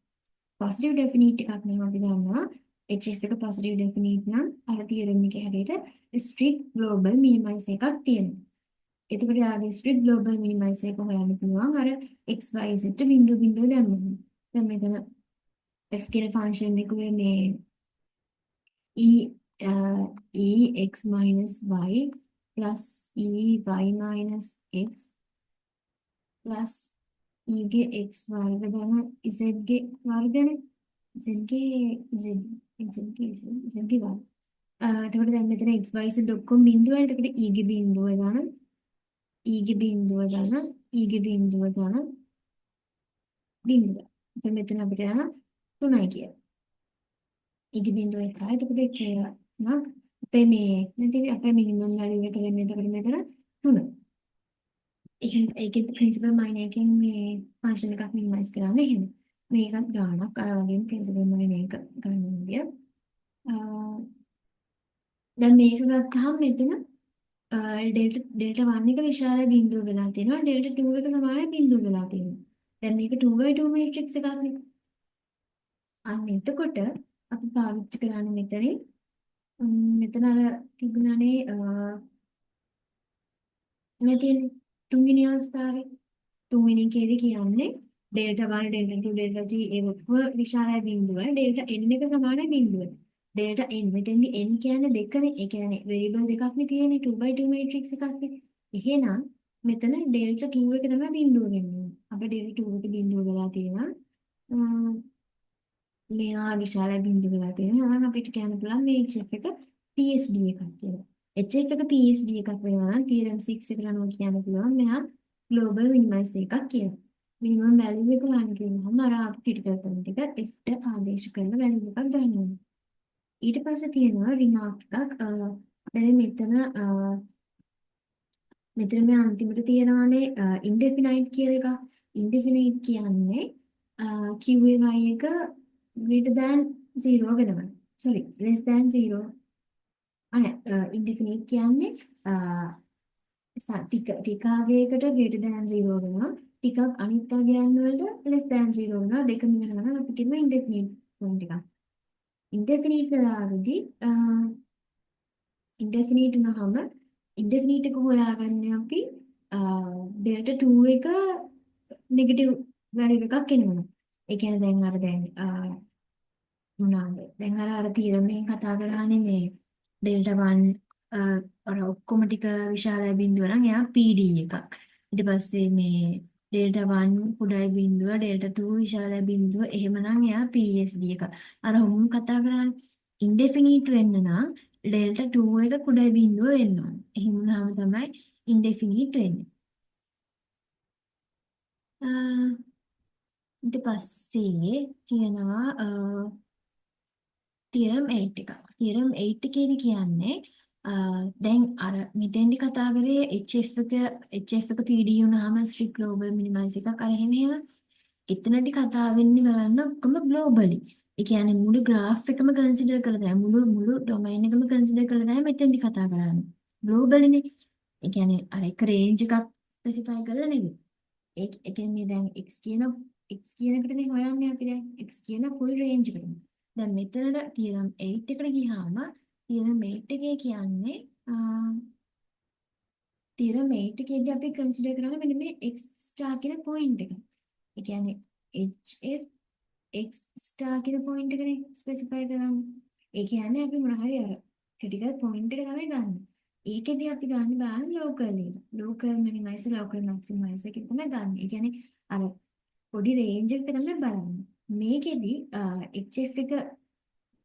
පොසිටිව් ඩෙෆිනිට් එකක් නම් අපි දන්නවා HF එක පොසිටිව් ඩෙෆිනිට් නම් අර තියරම් එකේ හැටියට ස්ට්‍රික්ට් ග්ලෝබල් මිනිමයිස් එකක් තියෙනවා. එතකොට යාගේ ස්ට්‍රික්ට් ග්ලෝබල් මිනිමයිස් එක හොයන්න පුළුවන් අර XYZ බිඳු බිඳු දැම්මම. දැන් මෙතන f කියන ෆන්ක්ෂන් එක මේ x minus y plus y minus x plus ඊගේ x වර්ග ධන z ගේ වර්ගනේ z ගේ වර්ග. එතකොට දැන් මෙතන x y z ඔක්කොම බිඳුවනේ. එතකොට ඊගේ බිඳුව ධන ඊගේ බිඳුව ධන ඊගේ බිඳුව ධන බිඳුව. එතකොට මෙතන අපිට යන 3යි කියලා. ඊගේ බිඳුව 1යි. එතකොට 1 නක් අපේ මේ නැති අපේ මිනිමම් වැලියු එක වෙන්නේ එතකොට මෙතන 3. ඒකේ ප්‍රින්සිපල් මයින් එකෙන් මේ ෆන්ක්ෂන් එකක් මිනිමයිස් කරන්න එහෙම. මේකත් ගාණක් අර වගේම ප්‍රින්සිපල් මයින් එක ගන්න විදිය. දැන් මේක ගත්තාම මෙතන ඩෙල්ටා 1 එක විශාල බිඳුව වෙලා තියෙනවා. ඩෙල්ටා 2 එක සමාන බිඳුව වෙලා තියෙනවා. දැන් මේක 2x2 මේට්‍රික්ස් එකක් නේ. අන්න එතකොට අපි පාවිච්චි කරන්නේ මෙතන අර තිබුණානේ මේ තියෙන තුන්වෙනි අවස්ථාවේ තුන්වෙනි එකේදී කියන්නේ ඩෙල්ටා 1 ඩෙල්ටා 2 ඩෙල්ටා 3 ඒ ඔක්කොම විශාල බිඳුව ඩෙල්ටා n එක සමාන බිඳුව. ඩෙල්ටා n මෙතෙන්දී n කියන්නේ දෙකනේ. ඒ කියන්නේ වෙරියබල් දෙකක් නේ තියෙන්නේ 2x2 මේට්‍රික්ස් එකක් නේ. එහෙනම් මෙතන ඩෙල්ටා 2 එක තමයි බිඳුව වෙන්නේ. අපේ ඩෙල්ටා 2 එක බිඳුව වෙලා තියෙනවා. මෙහා විශාල බිඳුව වෙලා තියෙනවා. එහෙනම් අපිට කියන්න පුළුවන් මේ HF එක PSD එකක් කියලා. HF එක PSD එකක් වෙනවා නම් theorem 6 එකට අනුව කියන්න පුළුවන් මෙහා global minimizer එකක් කියලා. මිනිමම් වැලියු එක ගන්න කියනවාම අර අපේ ක්‍රිටිකල් පොයින්ට් එක F ට ආදේශ කරන වැලියු එකක් ගන්න ඕනේ. ඊට පස්සේ තියෙනවා රිමාර්ක් එකක්. දැන් මෙතන මේ අන්තිමට තියෙනවානේ ඉන්ඩෙෆිනයිට් කියලා එකක්. ඉන්ඩෙෆිනයිට් කියන්නේ QAY එක greater than 0 වෙනවා. sorry less than 0. ඉන්ඩෙෆිනයිට් කියන්නේ ටික අගයකට greater than 0 වෙනවා. ටිකක් අනිත් අගයන් වලට less than 0 වෙනවා. දෙකම වෙනවා නම් අපි කියනවා ඉන්ඩෙෆිනයිට් පොයින්ට් එකක්. ඉන්ඩෙෆිනයිට් වෙලාවේදී ඉන්ඩෙෆිනයිට් නහම ඉන්ඩෙෆිනයිට් එක හොයාගන්නේ අපි ඩෙල්ටා 2 එක නෙගටිව් වැලියු එකක් එනවා. ඒ කියන්නේ දැන් මොනවාද? දැන් අර තීරමෙන් කතා කරානේ මේ ඩෙල්ටා 1 අර ඔක්කොම ටික විශාල බිඳුව නම් එයා PD එකක්. ඊට පස්සේ මේ ඩෙල්ටා 1 කුඩායි බිඳුව ඩෙල්ටා 2 විශාල බිඳුව එහෙමනම් එයා PSD එකක්. අර ඔහොම කතා කරානේ ඉන්ඩෙෆිනිට් වෙන්න නම් ඩෙල්ටා 2 එක කුඩායි බිඳුව වෙන්න ඕනේ. එහෙම වුණාම තමයි ඉන්ඩෙෆිනිට් වෙන්නේ. ඊට පස්සේ තියෙනවා තියරම් 8 එකක්. තියරම් 8 එකේදී කියන්නේ දැන් අර මෙතෙන්දි කතා කරේ HF එක PD වුණාම ස්ට්‍රික්ට් ග්ලෝබල් මිනිමයිස් එකක් අර එහෙම එතනදි කතා වෙන්නේ බලන්න ඔක්කොම ග්ලෝබලි. ඒ කියන්නේ මුළු graph එකම කන්සිඩර් කරලා තමයි මුළු ඩොමයින් එකම කන්සිඩර් කරලා තමයි මෙතෙන්දි කතා කරන්නේ. ග්ලෝබලිනේ. ඒ කියන්නේ අර එක රේන්ජ් එකක් ස්පෙસિෆයි කරලා නෙවෙයි. ඒ කියන්නේ දැන් x කියන එකටනේ හොයන්නේ අපි දැන් x කියන ෆුල් රේන්ජ් එකට. දැන් මෙතනට තියරම් 8 එකට ගියාම තියරම් 8 එකේ කියන්නේ තියරම් 8 එකේදී අපි කන්සිඩර් කරන්නේ මෙන්න මේ x ස්ටාර් කියන පොයින්ට් එක. ඒ කියන්නේ HF x ස්ටාර් කියන පොයින්ට් එකනේ ස්පෙસિෆයි කරන්නේ. ඒ කියන්නේ අපි මොන හරි අර ක්‍රිටිකල් පොයින්ට් එක තමයි ගන්න. ඒකෙදී අපි ගන්න බෑන locally. Local minimise local maximise එක තමයි ගන්න. ඒ කියන්නේ අර පොඩි රේන්ජ් එක තමයි බලන්නේ. මේකෙදි HF එක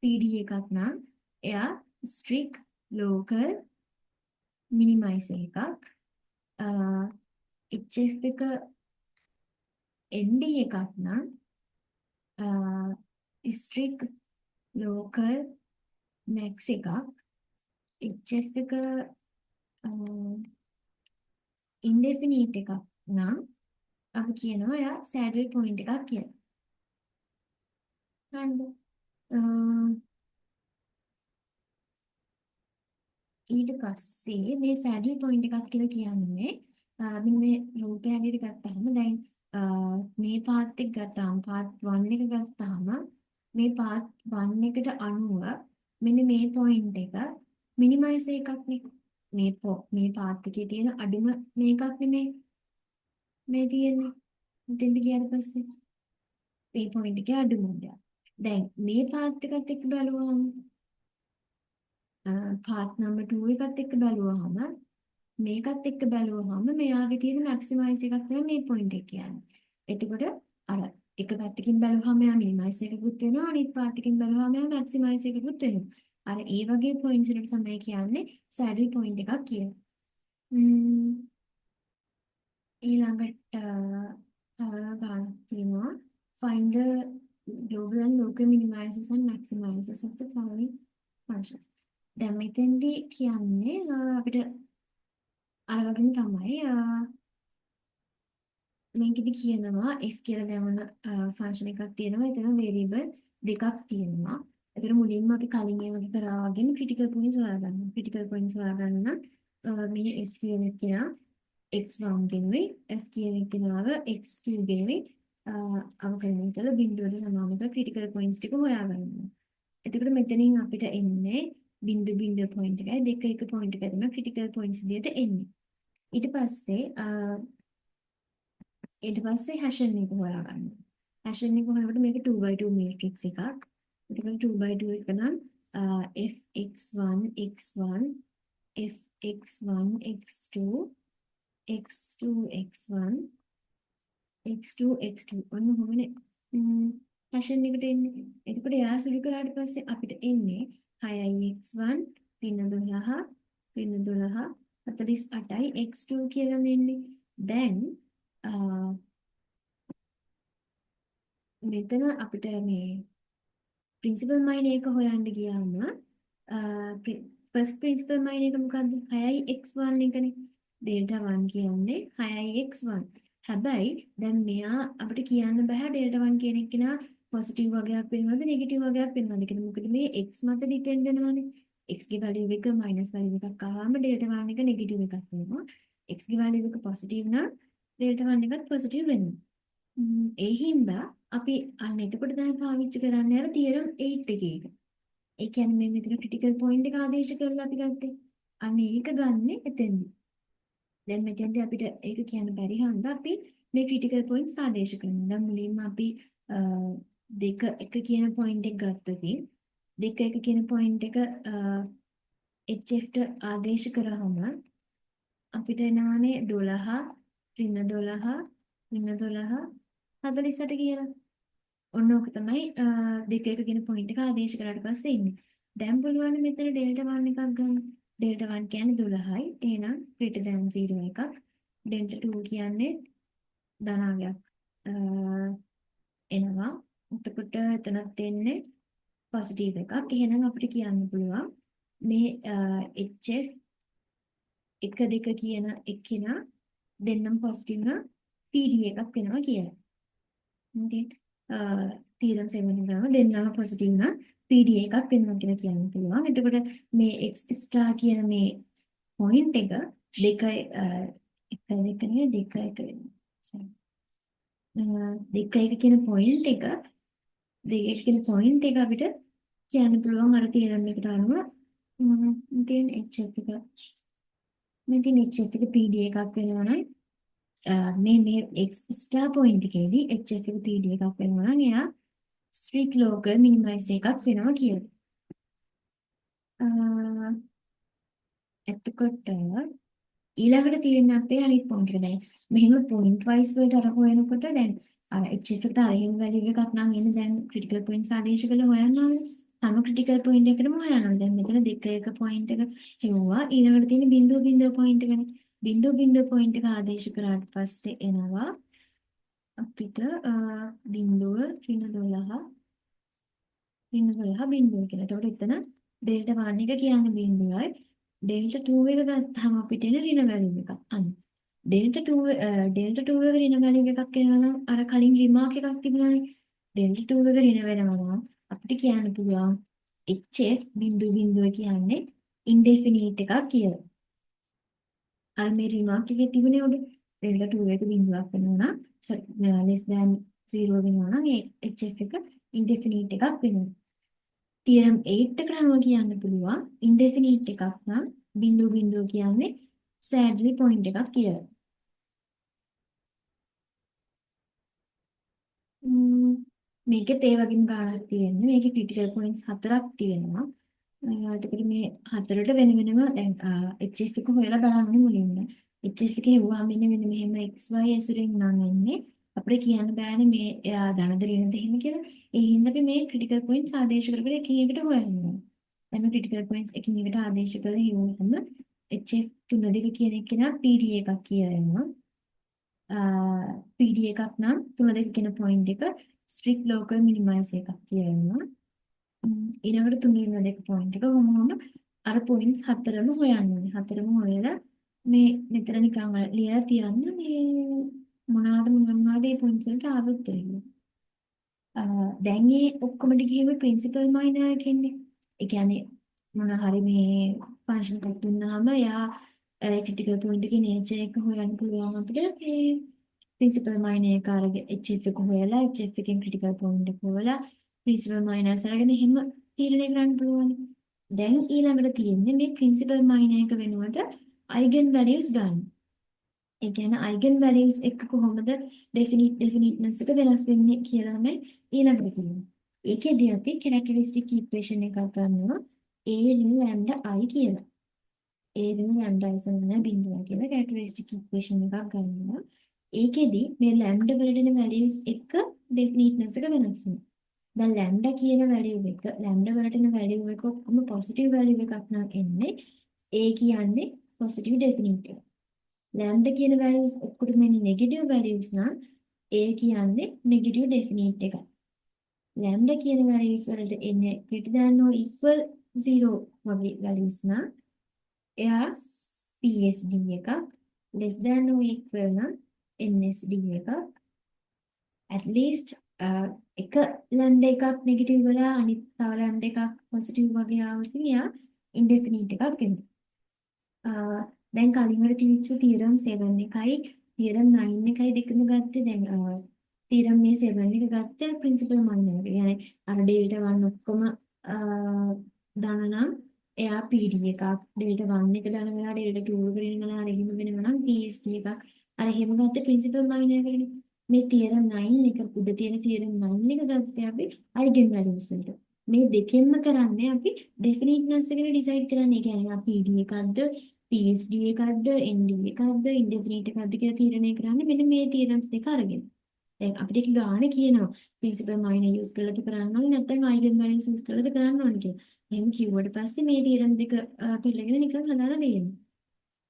PD එකක් නම් එයා ස්ට්‍රික් ලෝකල් මිනිමයිස් එකක්. HF එක ND එකක් නම් ස්ට්‍රික් ලෝකල් මැක්ස් එකක්. HF එක ඉන්ඩෙෆිනිට් එකක් නම් අපි කියනවා එයා සෑඩල් පොයින්ට් එකක් කියලා. හරිද? ඊට පස්සේ මේ සෑඩල් පොයින්ට් එකක් කියලා කියන්නේ මෙන්න මේ රූපය හැටියට ගත්තාම දැන් මේ පාත් එක ගත්තාම පාත් 1 එක ගත්තාම මේ පාත් 1 එකට අනුව මෙන්න මේ පොයින්ට් එක මිනිමයිස් එකක් නේ. මේ පාත් එකේ තියෙන අඩුම මේකක් නෙමෙයි. මේ තියෙන්නේ. මෙතෙන්ට ගියාට පස්සේ මේ පොයින්ට් එකේ අඩුම දෙයක්. දැන් මේ පාත් එකත් එක්ක බලුවහම පාත් නම්බර් 2 එකත් එක්ක බලුවහම මේකත් එක්ක බැලුවහම මෙයාගේ තියෙන මැක්සිමයිස් එකක් තමයි මේ පොයින්ට් එක කියන්නේ. එතකොට අර එක පැත්තකින් බැලුවහම යා මිනිමයිස් එකකුත් වෙනවා අනිත් පැත්තකින් බැලුවහම යා මැක්සිමයිස් එකකුත් වෙනවා. අර ඒ වගේ පොයින්ට්ස් වලට තමයි කියන්නේ සැඩල් පොයින්ට් එකක් කියලා. ම්ම්, ඊළඟට තව ගානක් තියෙනවා. Find the global and local minimizers and maximizers of the following functions. දැන් මෙතෙන්දී කියන්නේ අපිට අර වගේම තමයි මේකෙදි කියනවා f කියලා දැන් ෆන්ක්ෂන් එකක් තියෙනවා. එතන වේරියබල් දෙකක් තියෙනවා. එතන මුලින්ම අපි කලින් ඒ වගේ කරා වගේම ක්‍රිටිකල් පොයින්ට්ස් හොයාගන්නවා. ක්‍රිටිකල් පොයින්ට්ස් හොයාගන්න නම් මේ f කියන එක x1 ගෙනුයි f කියන එක නාව x2 ගෙනුයි අවකලනය කළ බිඳුවට සමානව ක්‍රිටිකල් පොයින්ට්ස් ටික හොයාගන්නවා. එතකොට මෙතනින් අපිට එන්නේ බිඳු බිඳු පොයින්ට් එකයි දෙක එක පොයින්ට් එක තමයි ක්‍රිටිකල් පොයින්ට්ස් විදියට එන්නේ. ඊට පස්සේ හැෂන් එක හොයාගන්නවා. හැෂන් එක හොයනකොට මේක 2x2 මේට්‍රික්ස් එකක්. එතකොට 2x2 එක නම් fx1 x1 fx1 x2 x2 x1 x2 x2 ඔන්න කොහොමනේ හැෂන් එකට එන්නේ. එතකොට යා සුළු කරාට පස්සේ අපිට එන්නේ 6යි x1 ඍණ 12 48යි x2 කියලා එන්නේ. දැන් මෙතන අපිට මේ ප්‍රින්සිපල් මයින් එක හොයන්න ගියාම ෆස්ට් ප්‍රින්සිපල් මයින් එක මොකද්ද 6යි x1 එකනේ ඩෙල්ටා 1 කියන්නේ 6යි x1 හැබැයි දැන් මෙයා අපිට කියන්න බෑ ඩෙල්ටා 1 කියන එක නා පොසිටිව් වගයක් වෙනවද නෙගටිව් වගයක් වෙනවද කියලා. මොකද මේ x මත ඩිපෙන්ඩ් වෙනවානේ. x ගේ වැලියු එක මයිනස් වැලියු එකක් ආවම ඩෙල්ටා 1 එක නෙගටිව් එකක් වෙනවා. x ගේ වැලියු එක පොසිටිව් නම් ඩෙල්ටා 1 එකත් පොසිටිව් වෙනවා. ඒ හින්දා අපි අන්න එතකොට තමයි පාවිච්චි කරන්නේ අර තියරම් 8 එකේ එක. ඒ කියන්නේ මේ මෙතන ක්‍රිටිකල් පොයින්ට් එක ආදේශ කරලා අපි ගත්තේ. අන්න ඒක ගන්නෙ එතෙන්දී. දැන් මෙතෙන්දී අපිට ඒක කියන්න බැරි හන්දා අපි මේ ක්‍රිටිකල් පොයින්ට්ස් ආදේශ කරනවා. දැන් මුලින්ම අපි දෙක එක කියන පොයින්ට් එක ගත්තොතින් දෙක එක කියන පොයින්ට් එක HF ට ආදේශ කරාම අපිට එනවානේ 12 ඍණ 12 ඍණ 12 48 කියලා. ඔන්න ඕක තමයි දෙක එක කියන පොයින්ට් එක ආදේශ කරාට පස්සේ ඉන්නේ. දැන් පුළුවන් මෙතන ඩෙල්ටා 1 එකක් ගන්න. ඩෙල්ටා 1 කියන්නේ 12යි. එහෙනම් greater than 0 එකක්. ඩෙල්ටා 2 කියන්නේ ධනාගයක් එනවා. එතකොට එතනත් එන්නේ පොසිටිව් එකක්. එහෙනම් අපිට කියන්න පුළුවන් මේ HF 1 2 කියන එක්කිනා දෙන්නම පොසිටිව් නම් PD එකක් වෙනවා කියලා. ඉතින් තීරම් 7 ගාව දෙන්නම පොසිටිව් නම් PD එකක් වෙනවා කියලා කියන්න පුළුවන්. එතකොට මේ x ස්ටාර් කියන මේ පොයින්ට් එක දෙක එක නෙවෙයි දෙක එක වෙනවා. sorry. දෙක එක කියන පොයින්ට් එක දෙක එක කියන පොයින්ට් එක අපිට කියන්න පුළුවන් අර තීරම් එකට අනුව ඉතින් HF එක මෙතන HF එක PD එකක් වෙනවා නම් මේ x ස්ටාර් පොයින්ට් එකේදී HF එක PD එකක් වෙනවා නම් එයා ස්ට්‍රික් ලෝකල් මිනිමයිස් එකක් වෙනවා කියලා. එතකොට ඊළඟට තියෙන අපේ අනිත් පොයින්ට් එක දැන් මෙහෙම පොයින්ට් වයිස් වලට අර හොයනකොට දැන් අර HF එකට අර එහෙම වැලියු එකක් නම් එන්නේ දැන් ක්‍රිටිකල් පොයින්ට්ස් ආදේශ කරලා හොයන්න ඕනේ. හැම ක්‍රිටිකල් පොයින්ට් එකකටම හොයන්න ඕනේ. දැන් මෙතන දෙක එක පොයින්ට් එක හෙව්වා. ඊළඟට තියෙන බිංදුව බිංදුව පොයින්ට් එකනේ. බිංදුව බිංදුව පොයින්ට් එක ආදේශ කරාට පස්සේ එනවා අපිට බිංදුව ඍණ 12 බිංදුව කියලා. එතකොට එතන ඩෙල්ටා 1 එක කියන්නේ බිංදුවයි. ඩෙල්ටා 2 එක ගත්තාම අපිට එන ඍණ වැලියු එකක්. අන්න. ඩෙල්ටා 2 එක ඍණ වැලියු එකක් එනවා නම් අර කලින් රිමාර්ක් එකක් තිබුණානේ. ඩෙල්ටා 2 එක ඍණ වෙනවා නම් අපිට කියන්න පුළුවන් HF බිංදුව බිංදුව කියන්නේ ඉන්ඩෙෆිනිට් එකක් කියලා. අර මේ රිමාර්ක් එකේ තිබුණේ උඩ ඩෙල්ටා 2 එක බිංදුවක් වෙනවා නම් less than 0 වෙනවා නම් ඒ HF එක ඉන්ඩෙෆිනිට් එකක් වෙනවා. තියරම් 8 එකට අනුව කියන්න පුළුවන් ඉන්ඩෙෆිනිට් එකක් නම් බිංදුව බිංදුව කියන්නේ සෑඩ්ලි පොයින්ට් එකක් කියලා. මේකෙත් ඒ වගේම ගාණක් තියෙන්නේ. මේකේ ක්‍රිටිකල් පොයින්ට්ස් 4ක් තියෙනවා. එතකොට මේ හතරට වෙන වෙනම දැන් HF එක හොයලා බලන්න මුලින්ම. HF එක හෙව්වහම මෙන්න මෙහෙම XY ඇසුරෙන් නම් එන්නේ. අපිට කියන්න බෑනේ මේ එයා ධනද ඍණද එහෙම කියලා. ඒ හින්දා අපි මේ ක්‍රිටිකල් පොයින්ට්ස් ආදේශ කර කර එකින් එකට හොයන්න ඕනේ. දැන් මේ ක්‍රිටිකල් පොයින්ට්ස් එකින් එකට ආදේශ කරලා ඉවරවම HF 3 කියන එක නා PD එකක් කියනවා. PD එකක් නම් 3 කියන පොයින්ට් එක ස්ට්‍රික්ට් ලෝකල් මිනිමයිස් එකක් කියනවා. ඊළඟට 3 පොයින්ට් එක කොහොමද අර පොයින්ට්ස් හතරම හොයන්න ඕනේ. හතරම හොයලා මේ මෙතන නිකන් ලියලා තියන්න මේ මොනවාද මේ පොයින්ට්ස් වලට ආවොත් කියලා. දැන් මේ ඔක්කොම ටිකේම ප්‍රින්සිපල් මයිනර් එකන්නේ. ඒ කියන්නේ මොන හරි මේ ෆන්ක්ෂන් එකක් දුන්නාම එයා ක්‍රිටිකල් පොයින්ට් එකේ නේචර් එක හොයන්න පුළුවන් අපිට මේ ප්‍රින්සිපල් මයිනර් එක අරගෙන HF එක හොයලා HF එකෙන් ක්‍රිටිකල් පොයින්ට් එක හොයලා ප්‍රින්සිපල් මයිනර්ස් අරගෙන එහෙම තීරණය කරන්න පුළුවන්. දැන් ඊළඟට තියෙන්නේ මේ ප්‍රින්සිපල් මයිනර් එක වෙනුවට අයිගන් වැලියුස් ගන්න. ඒ කියන්නේ අයිගන් වැලියුස් එක කොහොමද ඩෙෆිනිට්නස් එක වෙනස් වෙන්නේ කියලා තමයි ඊළඟට තියෙන්නේ. ඒකෙදී අපි කැරක්ටරිස්ටික් ඉක්වේෂන් එකක් ගන්නවා a lambda I කියලා. a lambda I සමාන බිඳුව කියලා කැරක්ටරිස්ටික් ඉක්වේෂන් එකක් ගන්නවා. ඒකෙදී මේ lambda වලට එන වැලියුස් එක ඩෙෆිනිට්නස් එක වෙනස් වෙනවා. දැන් lambda කියන වැලියු එක lambda වලට එන වැලියු එක ඔක්කොම පොසිටිව් වැලියු එකක් නම් එන්නේ a කියන්නේ පොසිටිව් ඩෙෆිනිට් එක. lambda කියන values ඔක්කොටම එන්නේ negative values නම් a කියන්නේ negative definite එකක්. lambda කියන values වලට එන්නේ greater than or equal 0 වගේ values නම් එයා PSD එකක්. less than or equal නම් NSD එකක්. at least එක lambda එකක් negative වලා අනිත් තව lambda එකක් positive වගේ ආවොත් එයා indefinite එකක් එනවා. දැන් කලින් වල තිබිච්ච තියරම් 7 එකයි තියරම් 9 එකයි දෙකම ගත්තේ දැන් තියරම් මේ 7 එක ගත්තේ ප්‍රින්සිපල් මයිනර් එක. يعني අර ඩෙල්ටා 1 ඔක්කොම දාන නම් එයා PD එකක් ඩෙල්ටා 1 එක දාන වෙලාව ඩෙල්ටා 2 කරගෙන ගලා අර එහෙම වෙනවා නම් PSD එකක්. අර එහෙම ගත්තේ ප්‍රින්සිපල් මයිනර් එකනේ. මේ තියරම් 9 එක උඩ තියෙන තියරම් 9 එක ගත්තේ අපි අයිගන් වැලියුස් වලට. මේ දෙකෙන්ම කරන්නේ අපි ඩෙෆිනිට්නස් එකට ඩිසයිඩ් කරන්නේ. කියන්නේ අපි PD එකක්ද PSD එකක්ද ND එකක්ද ඉන්ඩෙෆිනිට් එකක්ද කියලා තීරණය කරන්නේ මෙන්න මේ තියරම්ස් දෙක අරගෙන. දැන් අපිට ඒක ගාන කියනවා ප්‍රින්සිපල් මයිනර් යූස් කරලාද කරන්න ඕනේ නැත්නම් අයිගන් වැලියුස් යූස් කරලාද කරන්න ඕනේ කියලා. එහෙම කිව්වට පස්සේ මේ තියරම් දෙක පිළිගෙන නිකන් හදාලා දෙන්න.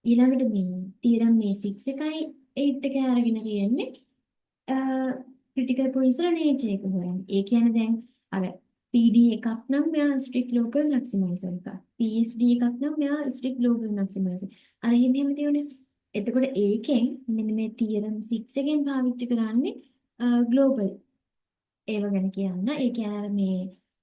ඊළඟට මේ තියරම් මේ 6 එකයි 8 එකයි අරගෙන තියෙන්නේ ක්‍රිටිකල් පොයින්ට්ස් වල නේචර් එක හොයන්න. ඒ කියන්නේ දැන් අර PD එකක් නම් මෙයා ස්ට්‍රික්ට් ලෝකල් මැක්සිමයිසර් එකක්. PSD එකක් නම් මෙයා ස්ට්‍රික්ට් ලෝකල් මැක්සිමයිසර්. අර එහෙම තියෙන්නේ. එතකොට ඒකෙන් මෙන්න මේ තියරම් 6 එකෙන් පාවිච්චි කරන්නේ ග්ලෝබල් ඒව ගැන කියන්න. ඒ කියන්නේ අර මේ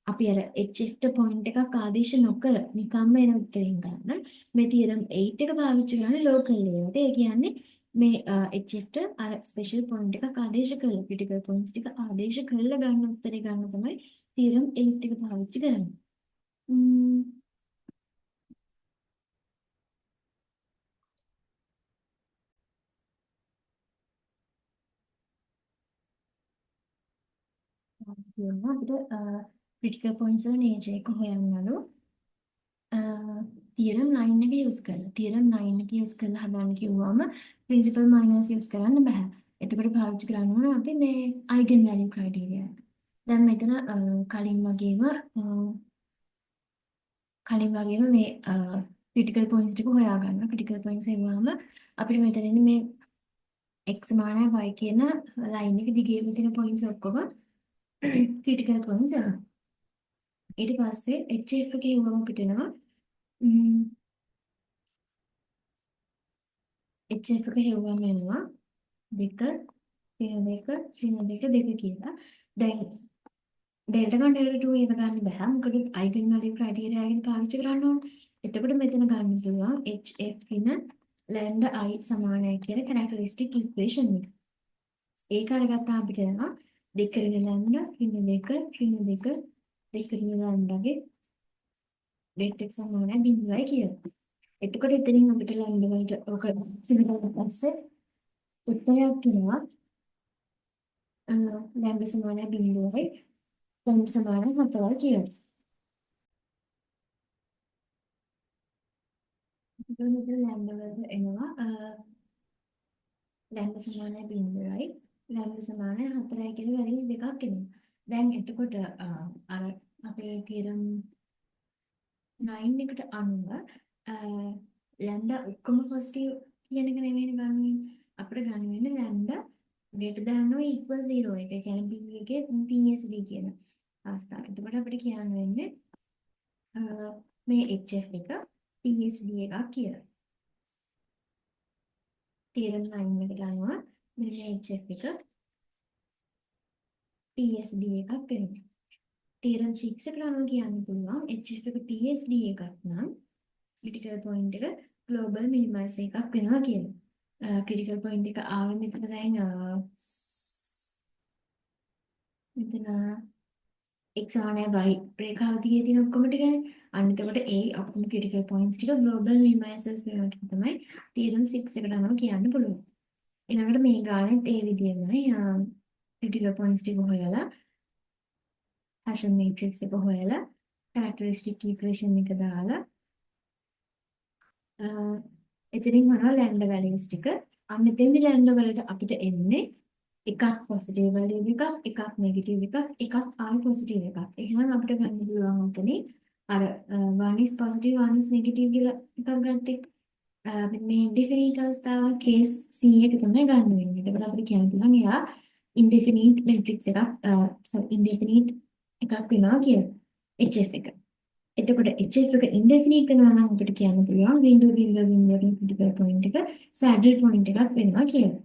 අපි අර HF පොයින්ට් එකක් ආදේශ නොකර නිකම්ම එන උත්තරෙන් ගන්න. මේ තියරම් 8 එක පාවිච්චි කරන්නේ ලෝකල් ඒවට. ඒ කියන්නේ මේ HF අර ස්පෙෂල් පොයින්ට් එකක් ආදේශ කරලා ක්‍රිටිකල් පොයින්ට්ස් ටික ආදේශ කරලා ගන්න උත්තරේ ගන්න තමයි තියරම් 8 එක පාවිච්චි කරන්නේ. ම්ම් කියනවා අපිට ක්‍රිටිකල් පොයින්ට්ස් වල නේචර් එක හොයන්නලු. තියරම් 9 එක යූස් කරලා තියරම් 9 එක යූස් කරලා හදන්න කිව්වම ප්‍රින්සිපල් මයිනර්ස් යූස් කරන්න බෑ. එතකොට පාවිච්චි කරන්න ඕන අපි මේ අයිගන් වැලියු ක්‍රයිටීරියා එක. දැන් මෙතන කලින් වගේම මේ ක්‍රිටිකල් පොයින්ට්ස් ටික හොයාගන්න. ක්‍රිටිකල් පොයින්ට්ස් හෙව්වම අපිට මෙතන ඉන්නේ මේ x සමානයි y කියන ලයින් එක දිගේම තියෙන පොයින්ට්ස් ඔක්කොම ක්‍රිටිකල් පොයින්ට්ස් වෙනවා. ඊට පස්සේ HF එකේ වුවම අපිට එනවා HF එක හෙව්වම එනවා 2 2 2 2 කියලා. දැන් ඩෙල්ටා 1 ඩෙල්ටා 2 ඒව ගන්න බෑ. මොකද අයිගන් වැලියු ක්‍රයිටීරියා එකෙන් පාවිච්චි කරන්න ඕනේ. එතකොට මෙතන ගන්න පුළුවන් HF ඉන lambda I සමානයි කියන කැරක්ටරිස්ටික් ඉක්වේෂන් එක. ඒක අරගත්තාම අපිට එනවා 2 ඍණ lambda ඍණ 2 ඍණ 2 2 ඍණ lambda ගේ delta x සමානයි 0යි කියලා. එතකොට එතනින් අපිට lambda වලට ඔක සිදුවන පස්සේ උත්තරයක් එනවා lambda සමානයි 0යි lambda සමානයි 7යි කියලා. එතකොට මෙතන lambda වලට එනවා lambda සමානයි 0යි ලැම්බඩා සමාන 4යි කියලා වැලියුස් දෙකක් එනවා. දැන් එතකොට අර අපේ තියරම් 9 එකට අනුව ලැම්බඩා ඔක්කොම පොසිටිව් කියන එක නෙවෙයි ගන්න වෙන්නේ. අපිට ගන්න වෙන්නේ ලැම්බඩා greater than or equal 0 එක. ඒ කියන්නේ B එකේ PSD කියන අවස්ථාව. එතකොට අපිට කියන්න වෙන්නේ මේ HF එක PSD එකක් කියලා. තියරම් 9 එකට අනුව මෙන්න HF එක PSD එකක් වෙනවා. තියරම් 6 එකට අනුව කියන්න පුළුවන් HF එක PSD එකක් නම් ක්‍රිටිකල් පොයින්ට් එක ග්ලෝබල් මිනිමයිස් එකක් වෙනවා කියලා. ක්‍රිටිකල් පොයින්ට් එක ආවේ මෙතන දැන් මෙතන x ආනය y රේඛාව දිගේ තියෙන ඔක්කොම ටිකනේ. අන්න එතකොට ඒ ඔක්කොම ක්‍රිටිකල් පොයින්ට්ස් ටික ග්ලෝබල් මිනිමයිසර්ස් වෙනවා කියන තමයි තියරම් 6 එකට අනුව කියන්න පුළුවන්. ඊළඟට මේ ගානෙත් ඒ විදිහමයි ක්‍රිටිකල් පොයින්ට්ස් ටික හොයලා හැෂන් මේට්‍රික්ස් එක හොයලා කැරක්ටරිස්ටික් ඉක්වේෂන් එක දාලා එතනින් මොනවා ලැම්ඩා වැලියුස් ටික අන්න එතෙන්දි ලැම්ඩා වලට අපිට එන්නේ එකක් පොසිටිව් වැලියු එකක් නෙගටිව් එකක් ආයි පොසිටිව් එකක්. එහෙනම් අපිට ගන්න පුළුවන් උතනේ අර 1 is positive 1 is negative කියලා එකක් ගත්තේ. මේ ඉන්ඩෙෆිනිට් අවස්ථාව කේස් C එක තමයි ගන්න වෙන්නේ. එතකොට අපිට කියන්න පුළුවන් එයා ඉන්ඩෙෆිනිට් මැට්‍රික්ස් එකක් ඉන්ඩෙෆිනිට් එකක් වෙනවා කියලා. HF එක. එතකොට HF එක ඉන්ඩෙෆිනිට් වෙනවා නම් අපිට කියන්න පුළුවන් බිංදුව බිංදුව බිංදුවකින් ක්‍රිටිකල් පොයින්ට් එක සැඩල් පොයින්ට් එකක් වෙනවා කියලා.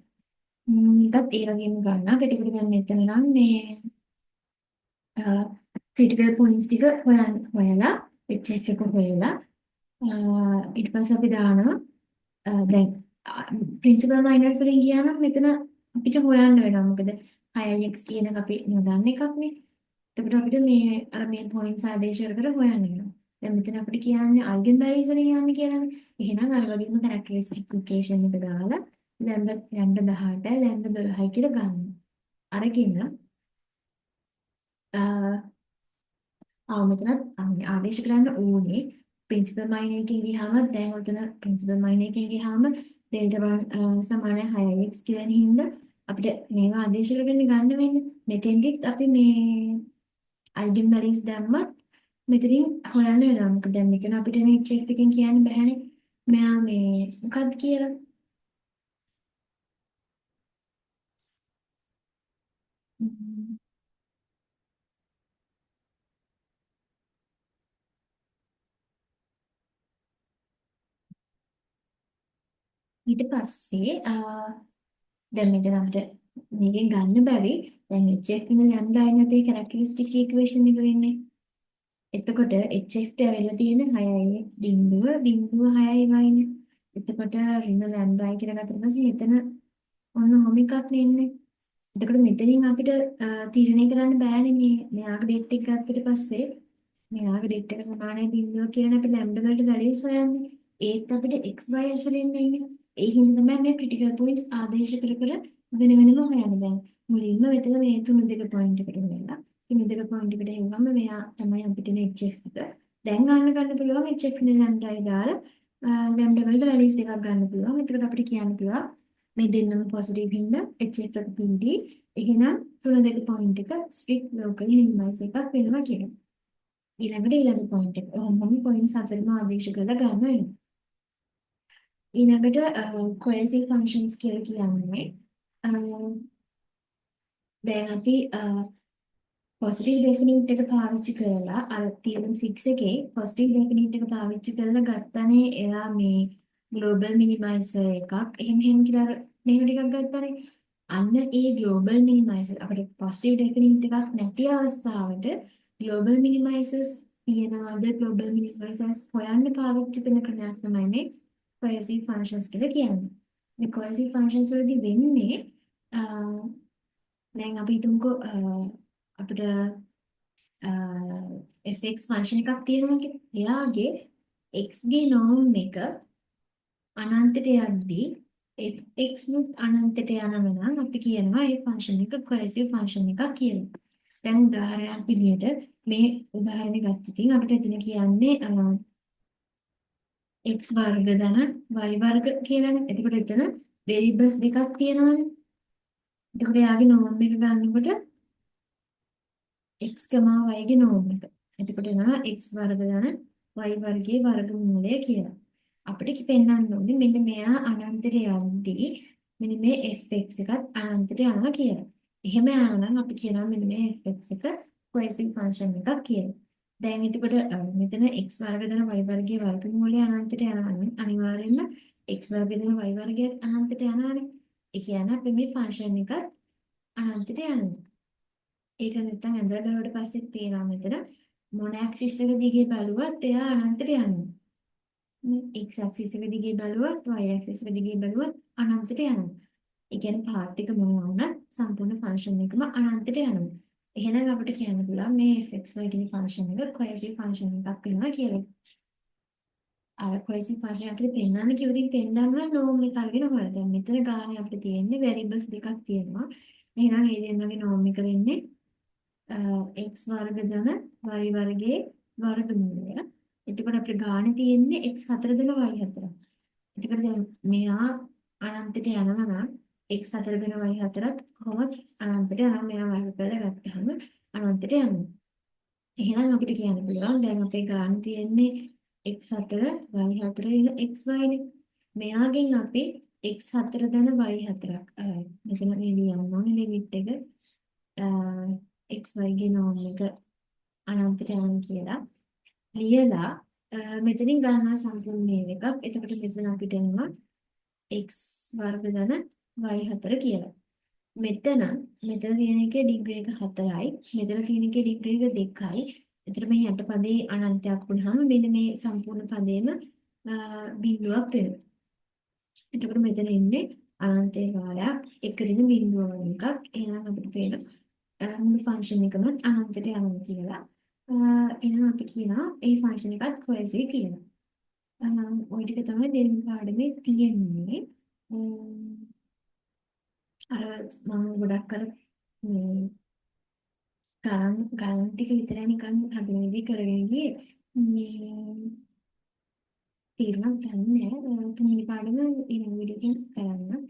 ඒකත් ඒ වගේම ගන්නක්. එතකොට දැන් මෙතන නම් මේ ක්‍රිටිකල් පොයින්ට්ස් ටික හොයලා HF එක හොයලා ඊට පස්සේ අපි දානවා දැන් ප්‍රින්සිපල් මයිනස් වලින් ගියා නම් මෙතන අපිට හොයන්න වෙනවා. මොකද 6x කියන එක අපි නොදන්න එකක් නේ. එතකොට අපිට මේ අර මේ පොයින්ට්ස් ආදේශ කර කර හොයන්න වෙනවා. දැන් මෙතන අපිට කියන්නේ අයිගන් වැලියුස් වලින් යන්නේ කියලානේ. එහෙනම් අර වගේම කැරක්ටරිස්ටික් ඉක්වේෂන් එක දාලා ලැම්ඩා 18 ලැම්ඩා 12 කියලා ගන්න. අරගෙන මෙතන ආදේශ කරන්න ඕනේ ප්‍රින්සිපල් මයිනර් එකකින් ගියාම දැන් උතන ප්‍රින්සිපල් මයිනර් එකකින් ගියාම ඩෙල්ටා 1 සමානයි 6x කියලා හින්දා අපිට මේවා ආදේශ කරගෙන ගන්න වෙන්නේ. මෙතෙන්දිත් අපි මේ අයිගන් වැලියුස් දැම්මත් මෙතනින් හොයන්න වෙනවා. මොකද දැන් මෙතන අපිට මේ HF එකෙන් කියන්න බෑනේ. මෙයා මේ මොකක්ද කියලා. ඊට පස්සේ දැන් මෙතන අපිට මේකෙන් ගන්න බැරි දැන් HF වෙන ලැම්ඩා අයින් අපේ කැරක්ටරිස්ටික් ඉක්වේෂන් එක වෙන්නේ. එතකොට HF ට ඇවිල්ලා තියෙන 6x බිංදුව 6යි වයිනේ. එතකොට ඍණ ලැම්ඩායි කියලා ගත්තට පස්සේ මෙතන ඔන්න ඔහොම එකක් නෙන්නේ. එතකොට මෙතනින් අපිට තීරණය කරන්න බෑනේ මේ මෙයාගේ ඩේට් එක ගත්තට පස්සේ මෙයාගේ ඩේට් එක සමානයි බිංදුව කියන අපි ලැම්ඩා වලට වැලියුස් හොයන්නේ. ඒත් අපිට xy ඇසුරින් ඉන්නේ. ඒ හින්දා තමයි මේ ක්‍රිටිකල් පොයින්ට්ස් ආදේශ කර කර වෙන වෙනම හොයන්නේ. දැන් මුලින්ම මෙතන මේ 3 පොයින්ට් එකට වෙලා. 3 පොයින්ට් එකට හෙව්වම මෙයා තමයි අපිට HF එක. දැන් ගන්න පුළුවන් HF නේ ලැම්ඩායි දාලා ලැම්ඩා වලට වැලියුස් එකක් ගන්න පුළුවන්. එතකොට අපිට කියන්න පුළුවන් මේ දෙන්නම පොසිටිව් හින්දා HF එක PD එහෙනම් 3 පොයින්ට් එක ස්ට්‍රික්ට් ලෝකල් මිනිමයිස් එකක් වෙනවා කියලා. ඊළඟ පොයින්ට් එක. ඔහොම පොයින්ට්ස් හතරම ආදේශ කරලා ගන්න වෙනවා. ඊළඟට කොහෙසිව් ෆන්ක්ෂන්ස් කියලා කියන්නේ දැන් අපි පොසිටිව් ඩෙෆිනිට් එක පාවිච්චි කරලා අර තියරම් 6 එකේ පොසිටිව් ඩෙෆිනිට් එක පාවිච්චි කරලා ගත්තනේ එයා මේ ග්ලෝබල් මිනිමයිසර් එකක් එහෙම කියලා මෙහෙම ටිකක් ගත්තනේ අන්න ඒ ග්ලෝබල් මිනිමයිසර් අපිට පොසිටිව් ඩෙෆිනිට් එකක් නැති අවස්ථාවට ග්ලෝබල් මිනිමයිසර්ස් තියනවාද ග්ලෝබල් මිනිමයිසර්ස් හොයන්න පාවිච්චි කරන ක්‍රමයක් තමයි මේ කොහෙසිව් ෆන්ක්ෂන්ස් කියලා කියන්නේ. මේ කොහෙසිව් ෆන්ක්ෂන්ස් වලදී වෙන්නේ දැන් අපි හිතමුකෝ අපිට fx ෆන්ක්ෂන් එකක් තියෙනවා කියලා. එයාගේ x ගේ norm එක අනන්තයට යද්දී fx නුත් අනන්තයට යනවා නම් අපි කියනවා ඒ ෆන්ක්ෂන් එක කොහෙසිව් ෆන්ක්ෂන් එකක් කියලා. දැන් උදාහරණයක් විදිහට මේ උදාහරණය ගත්තොත් අපිට එතන කියන්නේ x වර්ග ධන y වර්ග කියලානේ. එතකොට එතන වේරියබල්ස් දෙකක් තියෙනවානේ. එතකොට යාගේ නෝම් එක ගන්නකොට x, y ගේ නෝම් එක. එතකොට එනවා x වර්ග ධන y වර්ගයේ වර්ගමූලය කියලා. අපිට පෙන්වන්න ඕනේ මෙන්න මෙයා අනන්තයට යද්දී මෙන්න මේ fx එකත් අනන්තයට යනවා කියලා. එහෙම යනවා නම් අපි කියනවා මෙන්න මේ fx එක කොහෙසිව් ෆන්ක්ෂන් එකක් කියලා. දැන් එතකොට මෙතන x වර්ග ධන y වර්ගයේ වර්ගමූලය අනන්තයට යනවා නම් අනිවාර්යයෙන්ම x වර්ග ධන y වර්ගයත් අනන්තයට යනවානේ. ඒ කියන්නේ අපි මේ ෆන්ක්ෂන් එකත් අනන්තයට යනවා. ඒක නැත්තම් ඇඳලා බලුවට පස්සේ තේරෙනවා මෙතන මොන ඇක්සිස් එක දිගේ බැලුවත් එයා අනන්තයට යනවා. x ඇක්සිස් එක දිගේ බැලුවත් y ඇක්සිස් එක දිගේ බැලුවත් අනන්තයට යනවා. ඒ කියන්නේ පාත් එක මොනවා වුණත් සම්පූර්ණ ෆන්ක්ෂන් එකම අනන්තයට යනවා. එහෙනම් අපිට කියන්න පුළුවන් මේ fxy කියන ෆන්ක්ෂන් එක කොහෙසිව් ෆන්ක්ෂන් එකක් වෙනවා කියලා. අර කොහෙසිව් ෆන්ක්ෂන් එකට පෙන්නන්න කිව්වොත් පෙන්නන්න නෝම් එක අරගෙන හොයලා. දැන් මෙතන ගානේ අපිට තියෙන්නේ වෙරියබල්ස් දෙකක් තියෙනවා. එහෙනම් ඒ දෙන්නගේ නෝම් එක වෙන්නේ x වර්ග ධන y වර්ගයේ වර්ගමූලය. එතකොට අපිට ගානේ තියෙන්නේ x 4 ධන y 4. එතකොට දැන් මෙයා අනන්තයට යනවා නම් x 4 ධන y 4ත් කොහොමද අනන්තයට යනවා මෙයා වර්ග කරලා ගත්තාම අනන්තයට යනවා. එහෙනම් අපිට කියන්න පුළුවන් දැන් අපේ ගානේ තියෙන්නේ x 4 y 4 ඉන xy නේ. මෙයාගෙන් අපි x 4 ධන y 4ක් මෙතන මේ ලියන්න ඕනේ ලිමිට් එක xy ගේ නෝම් එක අනන්තයට යනවා කියලා ලියලා මෙතනින් ගන්නවා සම්පූර්ණ මේව එකක්. එතකොට මෙතන අපිට එනවා x වර්ග ධන y 4 කියලා. මෙතන තියෙන එකේ ඩිග්‍රී එක 4යි. මෙතන තියෙන එකේ ඩිග්‍රී එක 2යි. එතකොට මේ යට පදේ අනන්තයක් වුණාම මෙන්න මේ සම්පූර්ණ පදේම බිඳුවක් වෙනවා. එතකොට මෙතන ඉන්නේ අනන්තයේ වාරයක් එක ඍණ බිඳුව වගේ එකක්. එහෙනම් අපිට පේනවා මුළු ෆන්ක්ෂන් එකම අනන්තයට යනවා කියලා. එහෙනම් අපි කියනවා ඒ ෆන්ක්ෂන් එකත් කොහෙසිව් කියලා. ওই ටික තමයි දෙවෙනි පාඩමේ තියෙන්නේ. අර මම ගොඩක් කර මේ ගණන් ටික විතරයි නිකන් හදන විදිහ කරගෙන ගියේ. මේ තීරණයක් ගන්න නෑ. තුන්වෙනි පාඩම ඊළඟ වීඩියෝකින් කරන්න.